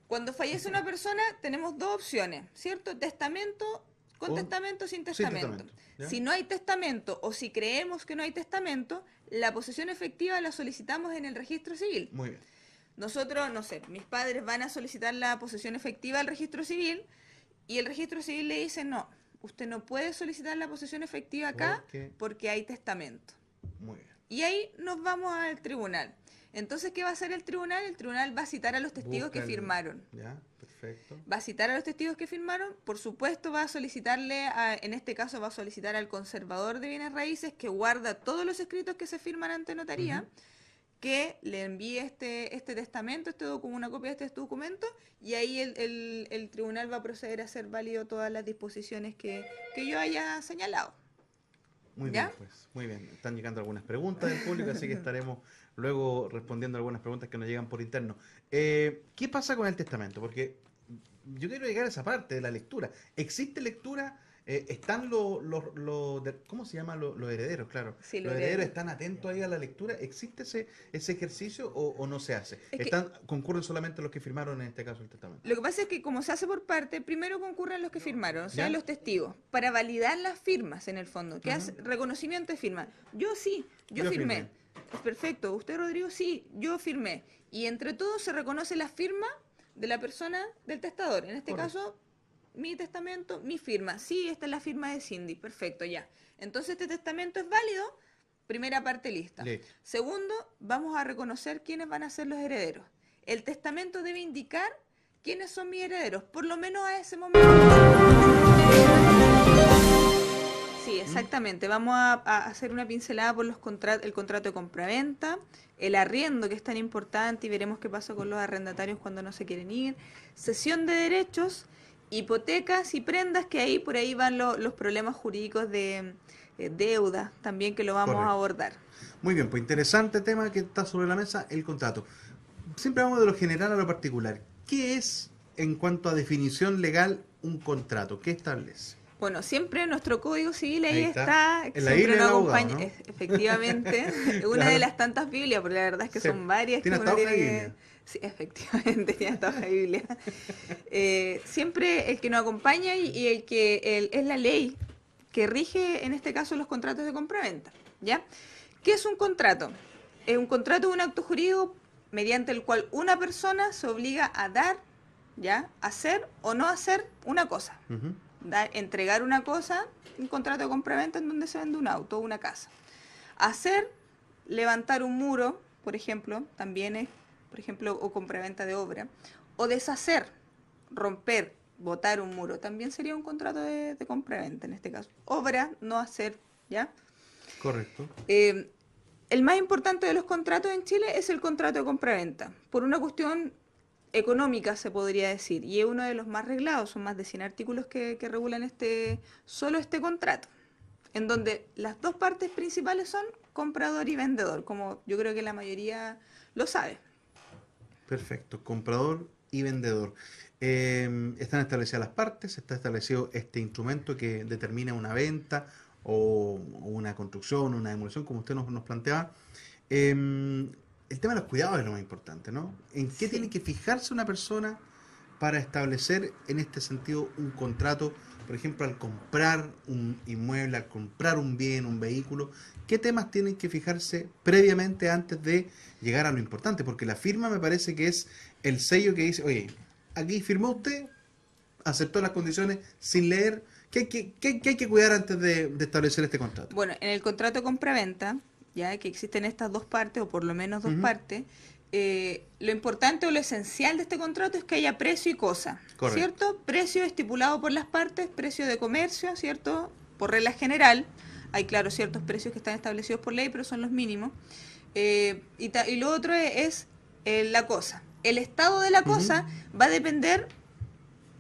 Cuando fallece una persona tenemos dos opciones, ¿cierto? Testamento, con testamento, sin testamento. Si no hay testamento o si creemos que no hay testamento, la posesión efectiva la solicitamos en el registro civil. Muy bien. Nosotros, no sé, mis padres van a solicitar la posesión efectiva al registro civil y el registro civil le dice, no, usted no puede solicitar la posesión efectiva acá porque hay testamento. Muy bien. Y ahí nos vamos al tribunal. Entonces, ¿qué va a hacer el tribunal? El tribunal va a citar a los testigos que firmaron. Ya, perfecto. Va a citar a los testigos que firmaron. Por supuesto, va a solicitarle, en este caso, va a solicitar al conservador de bienes raíces que guarda todos los escritos que se firman ante notaría, que le envíe este testamento, una copia de este documento, y ahí el tribunal va a proceder a hacer válido todas las disposiciones que yo haya señalado. Muy bien, pues, muy bien. Están llegando algunas preguntas del público, así que estaremos luego respondiendo algunas preguntas que nos llegan por interno. ¿Qué pasa con el testamento? Porque yo quiero llegar a esa parte de la lectura. ¿Existe lectura? ¿Están ¿cómo se llama? Los herederos, claro. Sí, los herederos están atentos ahí a la lectura. ¿Existe ese ejercicio o no se hace? ¿Concurren solamente los que firmaron en este caso el testamento? Lo que pasa es que como se hace por parte, primero concurren los que firmaron, o sea, los testigos, para validar las firmas en el fondo, que hace reconocimiento de firma. Yo sí, yo firmé. Perfecto. ¿Usted, Rodrigo? Sí, yo firmé. Y entre todos se reconoce la firma de la persona del testador. En este caso, mi testamento, mi firma. Sí, esta es la firma de Cindy. Perfecto, ya. Entonces este testamento es válido. Primera parte lista. Segundo, vamos a reconocer quiénes van a ser los herederos. El testamento debe indicar quiénes son mis herederos, por lo menos a ese momento. Sí, exactamente. Vamos a hacer una pincelada por el contrato de compraventa, el arriendo, que es tan importante, y veremos qué pasa con los arrendatarios cuando no se quieren ir, cesión de derechos, hipotecas y prendas, que por ahí van los problemas jurídicos de deuda, también, que lo vamos a abordar. Muy bien, pues interesante tema que está sobre la mesa, el contrato. Siempre vamos de lo general a lo particular. ¿Qué es, en cuanto a definición legal, un contrato? ¿Qué establece? Bueno, siempre nuestro Código Civil ahí está en la Biblia del abogado, ¿no? Efectivamente, una de las tantas Biblias, porque la verdad es que son varias. ¿Tiene hasta hoja de Biblia? Sí, efectivamente, tiene hasta hoja de Biblia. Siempre el que nos acompaña y el que es la ley que rige, en este caso, los contratos de compraventa, ¿ya? ¿Qué es un contrato? Un contrato es un acto jurídico mediante el cual una persona se obliga a dar, ¿ya?, hacer o no hacer una cosa. Entregar una cosa, un contrato de compraventa en donde se vende un auto o una casa. Hacer, levantar un muro, por ejemplo, también es, por ejemplo, o compraventa de obra. O deshacer, romper, botar un muro, también sería un contrato de compraventa en este caso. Obra, no hacer, ¿ya? Correcto. El más importante de los contratos en Chile es el contrato de compraventa, por una cuestión económica, se podría decir, y es uno de los más reglados. Son más de 100 artículos que regulan solo este contrato, en donde las dos partes principales son comprador y vendedor, como yo creo que la mayoría lo sabe. Perfecto, comprador y vendedor. Están establecidas las partes, está establecido este instrumento que determina una venta o una construcción, una demolición, como usted nos planteaba. El tema de los cuidados es lo más importante, ¿no? ¿En qué tiene que fijarse una persona para establecer, en este sentido, un contrato? Por ejemplo, al comprar un inmueble, al comprar un bien, un vehículo, ¿qué temas tienen que fijarse previamente antes de llegar a lo importante? Porque la firma me parece que es el sello que dice, oye, aquí firmó usted, aceptó las condiciones sin leer. ¿Qué hay que cuidar antes de establecer este contrato? Bueno, en el contrato de compraventa, ya que existen estas dos partes, o por lo menos dos partes, lo importante o lo esencial de este contrato es que haya precio y cosa. Correcto. ¿Cierto? Precio estipulado por las partes, precio de comercio, ¿cierto? Por regla general. Hay, claro, ciertos precios que están establecidos por ley, pero son los mínimos. Y lo otro es la cosa. El estado de la cosa va a depender.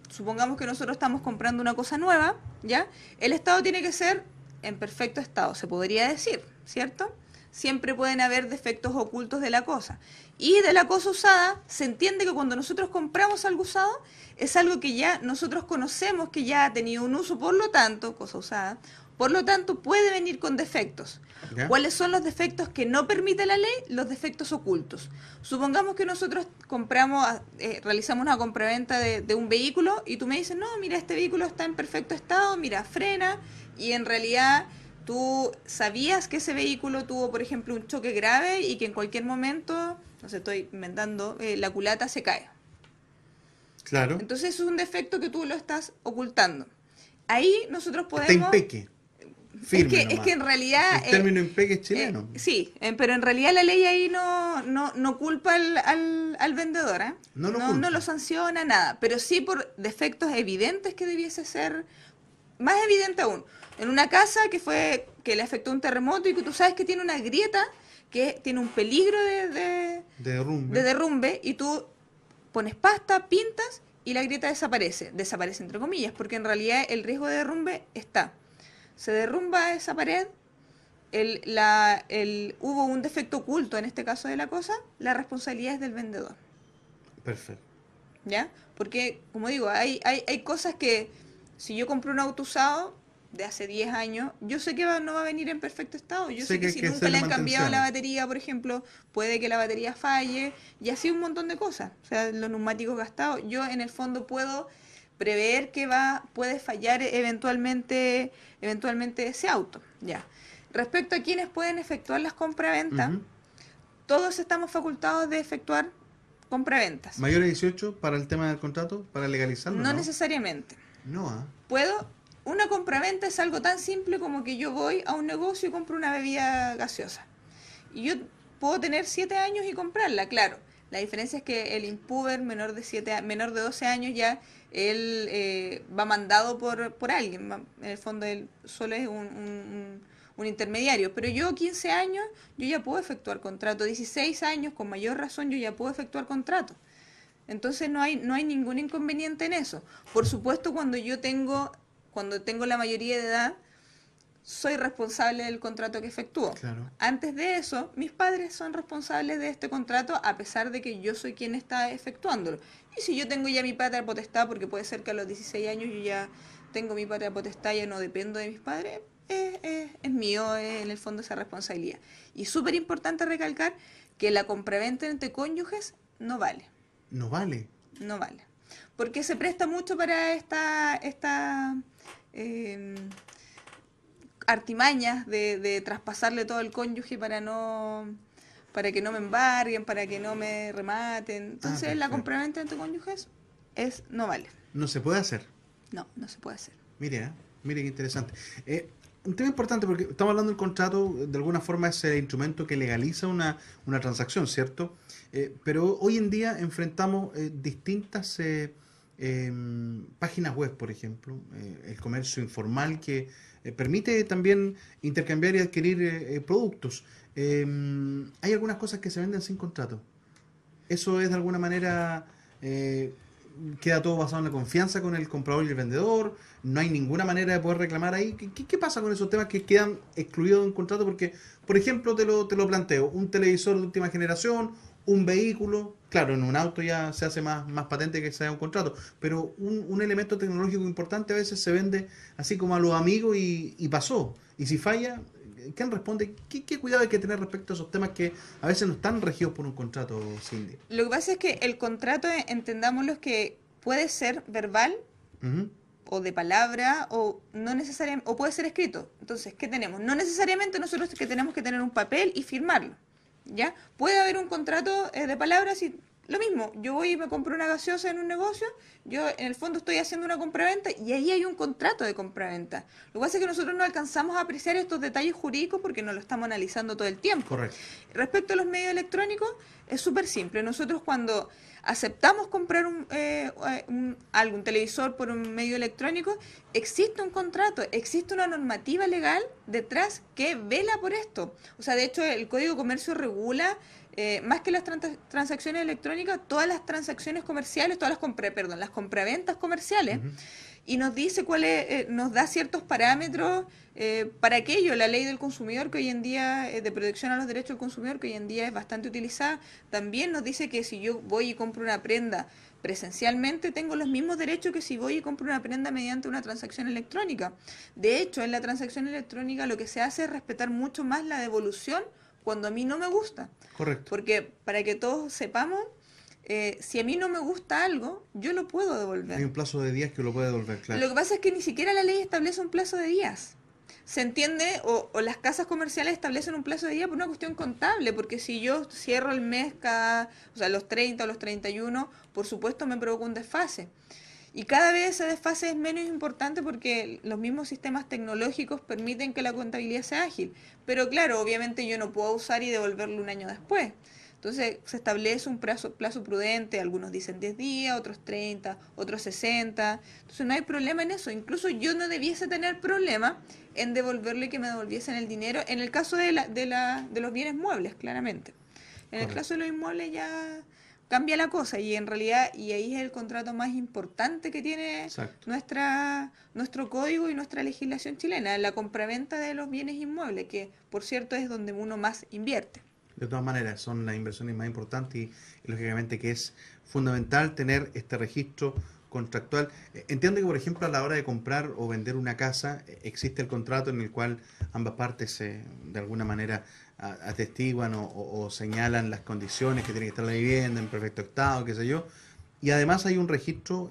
Supongamos que nosotros estamos comprando una cosa nueva, ¿ya? El estado tiene que ser en perfecto estado, se podría decir, ¿cierto? Siempre pueden haber defectos ocultos de la cosa. Y de la cosa usada, se entiende que cuando nosotros compramos algo usado, es algo que ya nosotros conocemos, que ya ha tenido un uso, por lo tanto, cosa usada, Por lo tanto, puede venir con defectos. ¿Ya? ¿Cuáles son los defectos que no permite la ley? Los defectos ocultos. Supongamos que nosotros realizamos una compraventa de un vehículo y tú me dices, no, mira, este vehículo está en perfecto estado, mira, frena, y en realidad tú sabías que ese vehículo tuvo, por ejemplo, un choque grave y que en cualquier momento, no sé, estoy inventando, la culata se cae. Claro. Entonces es un defecto que tú lo estás ocultando. Ahí nosotros Está podemos... impeque. Firme es que en realidad... el término impeque es chileno. Sí, pero en realidad la ley ahí no culpa al vendedor, ¿eh? No lo culpa. No lo sanciona, nada. Pero sí por defectos evidentes que debiese ser... Más evidente aún. En una casa que le afectó un terremoto y que tú sabes que tiene una grieta, que tiene un peligro de derrumbe, y tú pones pasta, pintas y la grieta desaparece. Desaparece entre comillas, porque en realidad el riesgo de derrumbe está. Se derrumba esa pared, hubo un defecto oculto en este caso de la cosa, la responsabilidad es del vendedor. Perfecto. ¿Ya? Porque, como digo, hay cosas que si yo compro un auto usado de hace 10 años, yo sé que no va a venir en perfecto estado. Yo sé que si nunca le han cambiado la batería, por ejemplo, puede que la batería falle, y así un montón de cosas. O sea, los neumáticos gastados, yo en el fondo puedo prever que puede fallar eventualmente ese auto. Ya. Respecto a quienes pueden efectuar las compraventas, todos estamos facultados de efectuar compraventas. ¿Mayor de 18 para el tema del contrato? ¿Para legalizarlo? No necesariamente. No, Una compraventa es algo tan simple como que yo voy a un negocio y compro una bebida gaseosa. Y yo puedo tener 7 años y comprarla, claro. La diferencia es que el impuber menor de 12 años ya él va mandado por alguien. En el fondo él solo es un intermediario. Pero yo 15 años yo ya puedo efectuar contrato. 16 años con mayor razón yo ya puedo efectuar contrato. Entonces no hay ningún inconveniente en eso. Por supuesto, cuando tengo la mayoría de edad, soy responsable del contrato que efectúo. Claro. Antes de eso, mis padres son responsables de este contrato, a pesar de que yo soy quien está efectuándolo. Y si yo tengo ya mi patria potestad, porque puede ser que a los 16 años yo ya tengo mi patria potestad, ya no dependo de mis padres, es mío, en el fondo, esa responsabilidad. Y súper importante recalcar que la compraventa entre cónyuges no vale. ¿No vale? No vale. Porque se presta mucho para esta artimañas de traspasarle todo al cónyuge para que no me embarguen, para que no me rematen. Entonces la compraventa entre cónyuges no vale. ¿No se puede hacer? No se puede hacer. Mire qué interesante. Un tema importante, porque estamos hablando del contrato, de alguna forma es el instrumento que legaliza una transacción, ¿cierto? Pero hoy en día enfrentamos distintas páginas web, por ejemplo, el comercio informal que permite también intercambiar y adquirir productos. Hay algunas cosas que se venden sin contrato. Eso es de alguna manera... queda todo basado en la confianza con el comprador y el vendedor, no hay ninguna manera de poder reclamar ahí. ¿Qué pasa con esos temas que quedan excluidos de un contrato? Porque, por ejemplo, te lo planteo, un televisor de última generación, un vehículo, claro, en un auto ya se hace más patente que sea un contrato, pero un elemento tecnológico importante a veces se vende así como a los amigos y pasó. Y si falla, ¿quién responde? ¿Qué cuidado hay que tener respecto a esos temas que a veces no están regidos por un contrato, Cindy? Lo que pasa es que el contrato, entendámoslo, que puede ser verbal o de palabra o no necesariamente, o puede ser escrito. Entonces, ¿qué tenemos? No necesariamente nosotros que tenemos que tener un papel y firmarlo, ¿ya? Puede haber un contrato de palabras y lo mismo, yo voy y me compro una gaseosa en un negocio, yo en el fondo estoy haciendo una compraventa y ahí hay un contrato de compraventa. Lo que pasa es que nosotros no alcanzamos a apreciar estos detalles jurídicos porque no lo estamos analizando todo el tiempo. Correcto. Respecto a los medios electrónicos, es súper simple. Nosotros cuando aceptamos comprar un televisor por un medio electrónico, existe un contrato, existe una normativa legal detrás que vela por esto. O sea, de hecho, el Código de Comercio regula más que las transacciones electrónicas, todas las transacciones comerciales, todas las compraventas comerciales, y nos dice nos da ciertos parámetros para aquello. La ley del consumidor, que hoy en día, de protección a los derechos del consumidor, que hoy en día es bastante utilizada, también nos dice que si yo voy y compro una prenda presencialmente, tengo los mismos derechos que si voy y compro una prenda mediante una transacción electrónica. De hecho, en la transacción electrónica lo que se hace es respetar mucho más la devolución cuando a mí no me gusta. Correcto. Porque para que todos sepamos, si a mí no me gusta algo, yo lo puedo devolver. Hay un plazo de días que lo puede devolver, claro. Lo que pasa es que ni siquiera la ley establece un plazo de días. Se entiende, o las casas comerciales establecen un plazo de días por una cuestión contable, porque si yo cierro el mes los 30 o los 31, por supuesto me provoca un desfase. Y cada vez ese desfase es menos importante porque los mismos sistemas tecnológicos permiten que la contabilidad sea ágil. Pero claro, obviamente yo no puedo usar y devolverlo un año después. Entonces se establece un plazo prudente, algunos dicen 10 días, otros 30, otros 60. Entonces no hay problema en eso. Incluso yo no debiese tener problema en devolverle y que me devolviesen el dinero en el caso de los bienes muebles, claramente. En el caso de los inmuebles ya cambia la cosa y en realidad, y ahí es el contrato más importante que tiene nuestro código y nuestra legislación chilena, la compraventa de los bienes inmuebles, que por cierto es donde uno más invierte. De todas maneras, son las inversiones más importantes y lógicamente que es fundamental tener este registro contractual. Entiendo que, por ejemplo, a la hora de comprar o vender una casa, existe el contrato en el cual ambas partes de alguna manera atestiguan o señalan las condiciones que tiene que estar la vivienda en perfecto estado, qué sé yo. Y además hay un registro,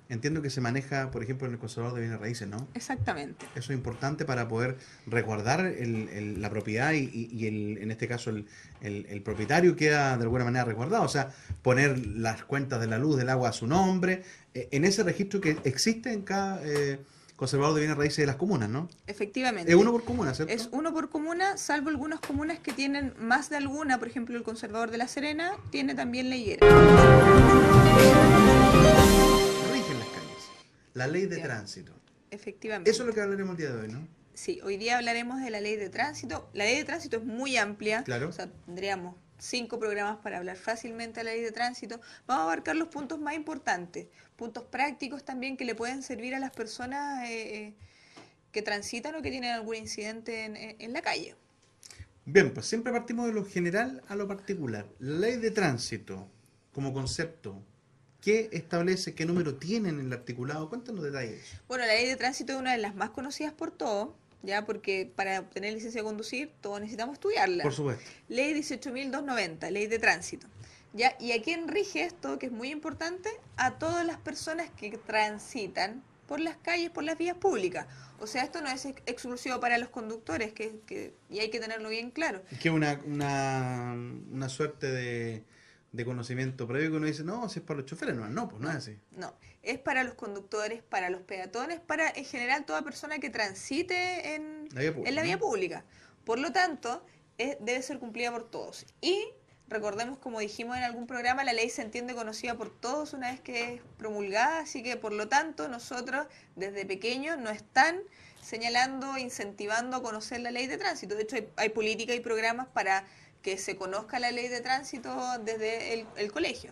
entiendo que se maneja, por ejemplo, en el conservador de bienes raíces, ¿no? Exactamente. Eso es importante para poder resguardar la propiedad y en este caso el propietario queda de alguna manera resguardado. O sea, poner las cuentas de la luz, del agua a su nombre, en ese registro que existe en cada conservador de bienes raíces de las comunas, ¿no? Efectivamente. Es uno por comuna, ¿cierto? Es uno por comuna, salvo algunas comunas que tienen más de alguna. Por ejemplo, el conservador de La Serena tiene también la higuera. Rigen las calles. La ley de tránsito. Efectivamente. Eso es lo que hablaremos el día de hoy, ¿no? Sí, hoy día hablaremos de la ley de tránsito. La ley de tránsito es muy amplia. Claro. O sea, tendríamos 5 programas para hablar fácilmente de la ley de tránsito. Vamos a abarcar los puntos más importantes, puntos prácticos también que le pueden servir a las personas que transitan o que tienen algún incidente en la calle. Bien, pues siempre partimos de lo general a lo particular. La ley de tránsito, como concepto, ¿qué establece? ¿Qué número tiene en el articulado? Cuéntanos detalles. Bueno, la ley de tránsito es una de las más conocidas por todos, ya porque para obtener licencia de conducir todos necesitamos estudiarla. Por supuesto. Ley 18.290, ley de tránsito. ¿Ya? ¿Y a quién rige esto? Que es muy importante, a todas las personas que transitan por las calles, por las vías públicas. O sea, esto no es exclusivo para los conductores, y hay que tenerlo bien claro. Es que una suerte de conocimiento previo que uno dice, no, si es para los choferes, no, pues no es así. No, es para los conductores, para los peatones, para en general toda persona que transite en la vía pública. Por lo tanto, debe ser cumplida por todos. Y recordemos, como dijimos en algún programa, la ley se entiende conocida por todos una vez que es promulgada, así que por lo tanto nosotros desde pequeños nos están señalando, incentivando a conocer la ley de tránsito. De hecho, hay políticas y programas para que se conozca la ley de tránsito desde el colegio.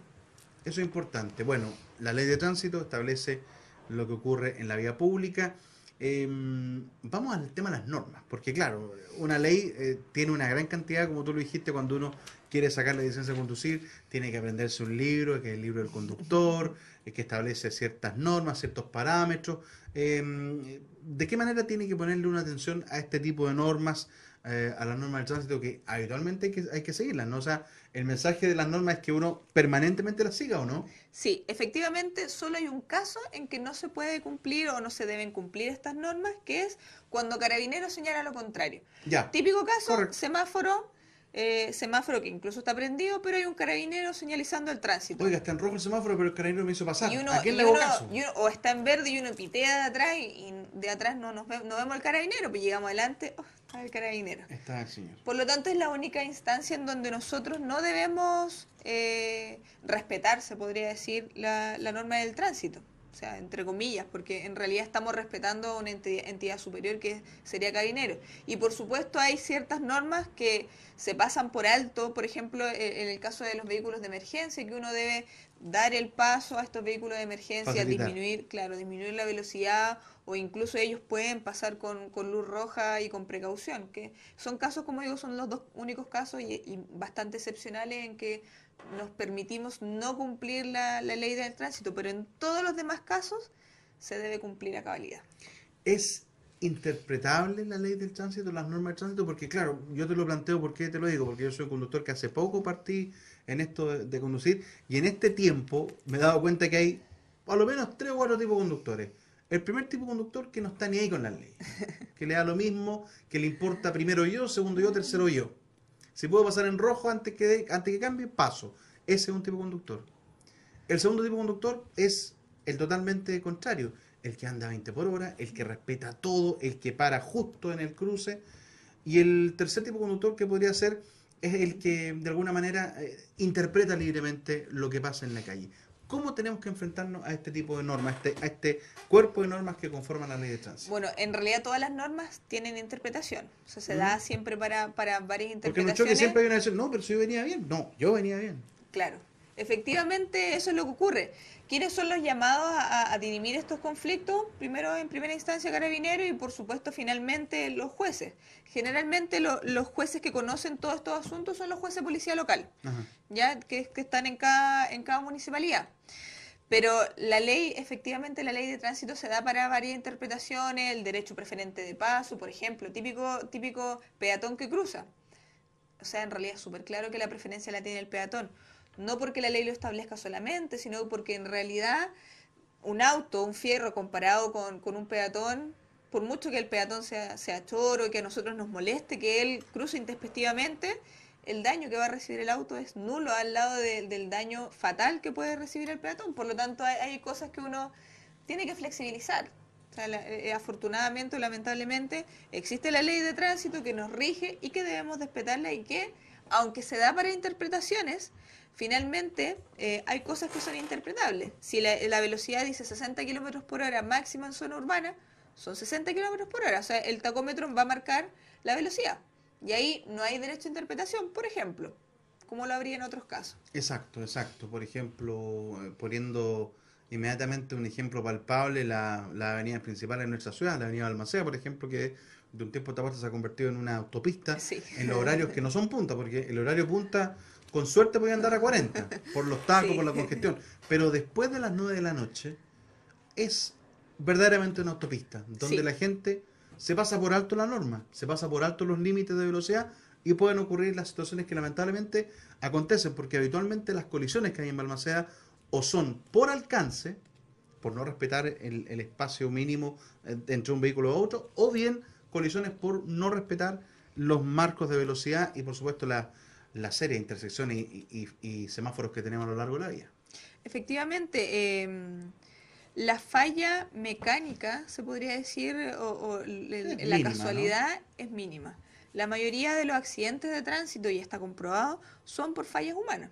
Eso es importante. Bueno, la ley de tránsito establece lo que ocurre en la vía pública. Vamos al tema de las normas, porque claro, una ley tiene una gran cantidad, como tú lo dijiste, cuando uno quiere sacar la licencia de conducir, tiene que aprenderse un libro, que es el libro del conductor, que establece ciertas normas, ciertos parámetros. ¿De qué manera tiene que ponerle una atención a este tipo de normas, a las normas del tránsito que habitualmente hay que seguirlas, ¿no? O sea, el mensaje de las normas es que uno permanentemente las siga, ¿o no? Sí, efectivamente, solo hay un caso en que no se puede cumplir o no se deben cumplir estas normas, que es cuando Carabineros señala lo contrario. Ya. Típico caso, Correcto. semáforo que incluso está prendido, pero hay un carabinero señalizando el tránsito. Oiga, está en rojo el semáforo, pero el carabinero me hizo pasar. Y ¿A quién le hago caso? o está en verde y uno pitea de atrás y de atrás no vemos el carabinero, pues llegamos adelante, está el carabinero. Está el señor. Por lo tanto, es la única instancia en donde nosotros no debemos respetar, se podría decir, la norma del tránsito. o sea, entre comillas, porque en realidad estamos respetando a una entidad superior que sería Carabineros. Y por supuesto hay ciertas normas que se pasan por alto, por ejemplo, en el caso de los vehículos de emergencia, que uno debe dar el paso a estos vehículos de emergencia, Facilitar. disminuir, claro, disminuir la velocidad, o incluso ellos pueden pasar con luz roja y con precaución, que son casos, como digo, son los dos únicos casos y bastante excepcionales en que nos permitimos no cumplir la ley del tránsito, pero en todos los demás casos se debe cumplir a cabalidad. ¿Es interpretable la ley del tránsito, las normas del tránsito? Porque claro, yo te lo planteo, ¿por qué te lo digo? Porque yo soy conductor que hace poco partí en esto de conducir, y en este tiempo me he dado cuenta que hay a lo menos 3 o 4 tipos de conductores. El primer tipo de conductor que no está ni ahí con las leyes, que le da lo mismo, que le importa primero yo, segundo yo, tercero yo. Si puedo pasar en rojo antes que cambie, paso. Ese es un tipo de conductor. El segundo tipo de conductor es el totalmente contrario, el que anda a 20 por hora, el que respeta todo, el que para justo en el cruce. Y el tercer tipo de conductor que podría ser es el que de alguna manera interpreta libremente lo que pasa en la calle. ¿Cómo tenemos que enfrentarnos a este tipo de normas, a este cuerpo de normas que conforman la ley de tránsito? Bueno, en realidad todas las normas tienen interpretación, o sea, se ¿Mm? da siempre para varias Porque en un choque interpretaciones. siempre hay una decisión, no, pero si yo venía bien. No, yo venía bien. Claro, efectivamente eso es lo que ocurre. ¿Quiénes son los llamados a dirimir estos conflictos? Primero, en primera instancia, Carabineros y por supuesto finalmente los jueces. Generalmente los jueces que conocen todos estos asuntos son los jueces de policía local, Ajá. ya que están en cada municipalidad. Pero la ley, efectivamente, la ley de tránsito se da para varias interpretaciones, el derecho preferente de paso, por ejemplo, típico peatón que cruza. O sea, en realidad es súper claro que la preferencia la tiene el peatón. No porque la ley lo establezca solamente, sino porque en realidad un auto, un fierro comparado con un peatón, por mucho que el peatón sea choro y que a nosotros nos moleste que él cruce intempestivamente, el daño que va a recibir el auto es nulo al lado del daño fatal que puede recibir el peatón. Por lo tanto, hay cosas que uno tiene que flexibilizar. O sea, afortunadamente o lamentablemente existe la ley de tránsito que nos rige y que debemos respetarla y que, aunque se da para interpretaciones, finalmente hay cosas que son interpretables. Si la velocidad dice 60 kilómetros por hora máxima en zona urbana, son 60 kilómetros por hora. O sea, el tacómetro va a marcar la velocidad. Y ahí no hay derecho a interpretación, por ejemplo, como lo habría en otros casos. Exacto, exacto. Por ejemplo, poniendo inmediatamente un ejemplo palpable, la avenida principal en nuestra ciudad, la avenida Balmaceda, por ejemplo, que de un tiempo a esta parte se ha convertido en una autopista Sí. en los horarios que no son punta, porque el horario punta, con suerte podía andar a 40, por los tacos, Sí. por la congestión. Pero después de las 9 de la noche, es verdaderamente una autopista, donde Sí. la gente se pasa por alto la norma, se pasa por alto los límites de velocidad y pueden ocurrir las situaciones que lamentablemente acontecen, porque habitualmente las colisiones que hay en Balmaceda o son por alcance, por no respetar el espacio mínimo entre un vehículo y otro, o bien colisiones por no respetar los marcos de velocidad y por supuesto la serie de intersecciones y semáforos que tenemos a lo largo de la vía. Efectivamente, la falla mecánica, se podría decir, Es la mínima, ¿no? casualidad es mínima. La mayoría de los accidentes de tránsito, y está comprobado, son por fallas humanas,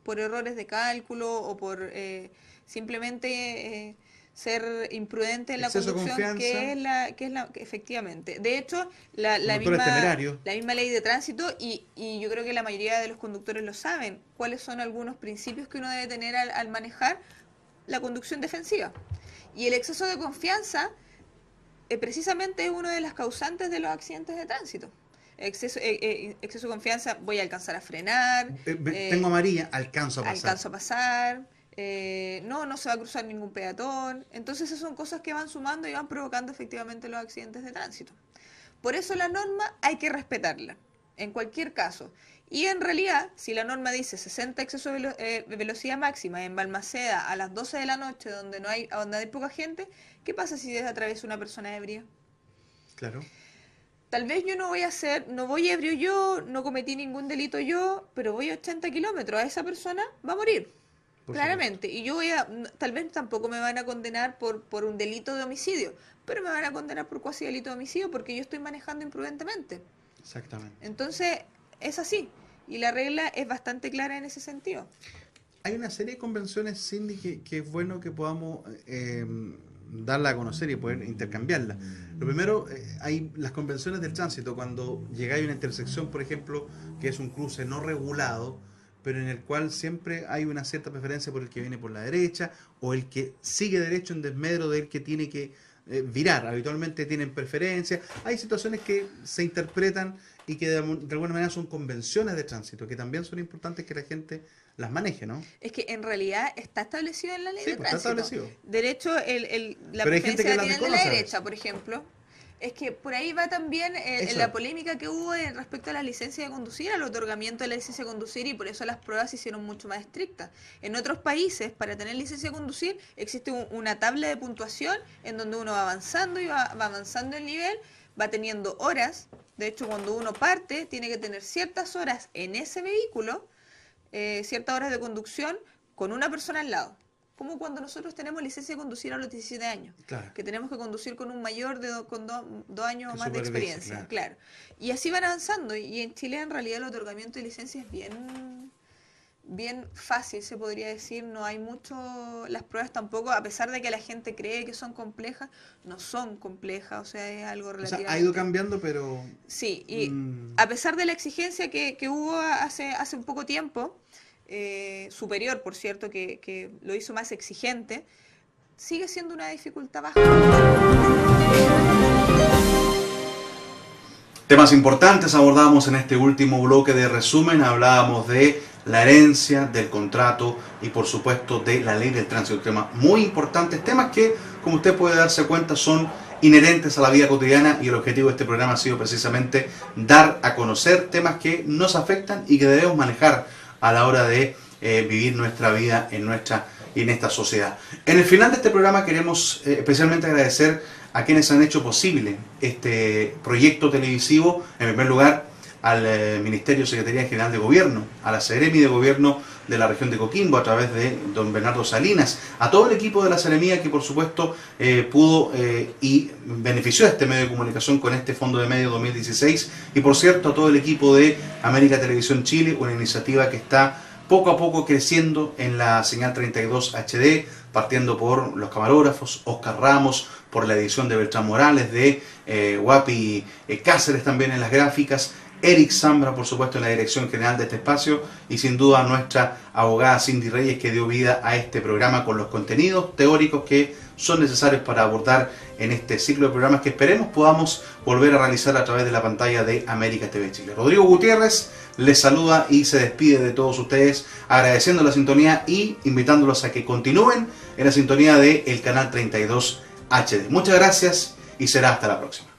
por errores de cálculo o por simplemente ser imprudente en la Exceso de conducción, confianza, que efectivamente. De hecho, conductores temerarios. la misma ley de tránsito, y yo creo que la mayoría de los conductores lo saben, cuáles son algunos principios que uno debe tener al manejar la conducción defensiva. Y el exceso de confianza precisamente es una de las causantes de los accidentes de tránsito. Exceso de confianza, voy a alcanzar a frenar, Tengo amarilla, alcanzo a pasar. alcanzo a pasar, no se va a cruzar ningún peatón. Entonces esas son cosas que van sumando y van provocando efectivamente los accidentes de tránsito. Por eso la norma hay que respetarla, en cualquier caso. Y en realidad, si la norma dice 60 exceso de velocidad máxima en Balmaceda a las 12 de la noche, donde hay poca gente, ¿qué pasa si atraviesa una persona ebria? Claro. Tal vez yo no voy ebrio yo, no cometí ningún delito yo, pero voy a 80 kilómetros, a esa persona va a morir, Por claramente. Y yo tal vez tampoco me van a condenar por un delito de homicidio, pero me van a condenar por cuasi delito de homicidio porque yo estoy manejando imprudentemente. Exactamente. Entonces, es así. Y la regla es bastante clara en ese sentido. Hay una serie de convenciones, Cindy, que es bueno que podamos darla a conocer y poder intercambiarla. Lo primero, hay las convenciones del tránsito, cuando llegáis a una intersección, por ejemplo, que es un cruce no regulado, pero en el cual siempre hay una cierta preferencia por el que viene por la derecha o el que sigue derecho en desmedro del que tiene que virar. Habitualmente tienen preferencia. Hay situaciones que se interpretan y que de alguna manera son convenciones de tránsito, que también son importantes que la gente las maneje, ¿no? Es que en realidad está establecido en la ley de pues, tránsito. Está establecido. De hecho, la preferencia la tiene el de la derecha, por ejemplo. Es que por ahí va también la polémica que hubo respecto a la licencia de conducir, al otorgamiento de la licencia de conducir, y por eso las pruebas se hicieron mucho más estrictas. En otros países, para tener licencia de conducir, existe una tabla de puntuación en donde uno va avanzando y va avanzando el nivel, va teniendo horas. De hecho, cuando uno parte, tiene que tener ciertas horas en ese vehículo, ciertas horas de conducción, con una persona al lado. Como cuando nosotros tenemos licencia de conducir a los 17 años, claro, que tenemos que conducir con un mayor con 2 años o más de experiencia, claro. Y así van avanzando, y en Chile en realidad el otorgamiento de licencia es bien fácil, se podría decir. No hay mucho, las pruebas tampoco, a pesar de que la gente cree que son complejas, no son complejas, o sea, es algo relativamente... O sea, ha ido cambiando, pero... Sí, y a pesar de la exigencia que hubo hace un poco tiempo, superior, por cierto, que lo hizo más exigente, sigue siendo una dificultad baja. Temas importantes abordábamos en este último bloque de resumen. Hablábamos de la herencia, del contrato y por supuesto de la ley del tránsito. Temas muy importantes, temas que, como usted puede darse cuenta, son inherentes a la vida cotidiana, y el objetivo de este programa ha sido precisamente dar a conocer temas que nos afectan y que debemos manejar a la hora de vivir nuestra vida en esta sociedad. En el final de este programa queremos especialmente agradecer a quienes han hecho posible este proyecto televisivo. En primer lugar, al Ministerio Secretaría General de Gobierno, a la Seremi de Gobierno de la región de Coquimbo, a través de don Bernardo Salinas, a todo el equipo de la Seremía que por supuesto pudo y benefició a este medio de comunicación con este Fondo de Medios 2016, y por cierto a todo el equipo de América Televisión Chile, una iniciativa que está poco a poco creciendo en la señal 32 HD, partiendo por los camarógrafos, Oscar Ramos, por la edición de Beltrán Morales, de Guapi Cáceres también en las gráficas, Eric Zambra, por supuesto, en la dirección general de este espacio, y sin duda nuestra abogada Cindy Reyes, que dio vida a este programa con los contenidos teóricos que son necesarios para abordar en este ciclo de programas que esperemos podamos volver a realizar a través de la pantalla de América TV Chile. Rodrigo Gutiérrez les saluda y se despide de todos ustedes, agradeciendo la sintonía y invitándolos a que continúen en la sintonía del canal 32 HD. Muchas gracias y será hasta la próxima.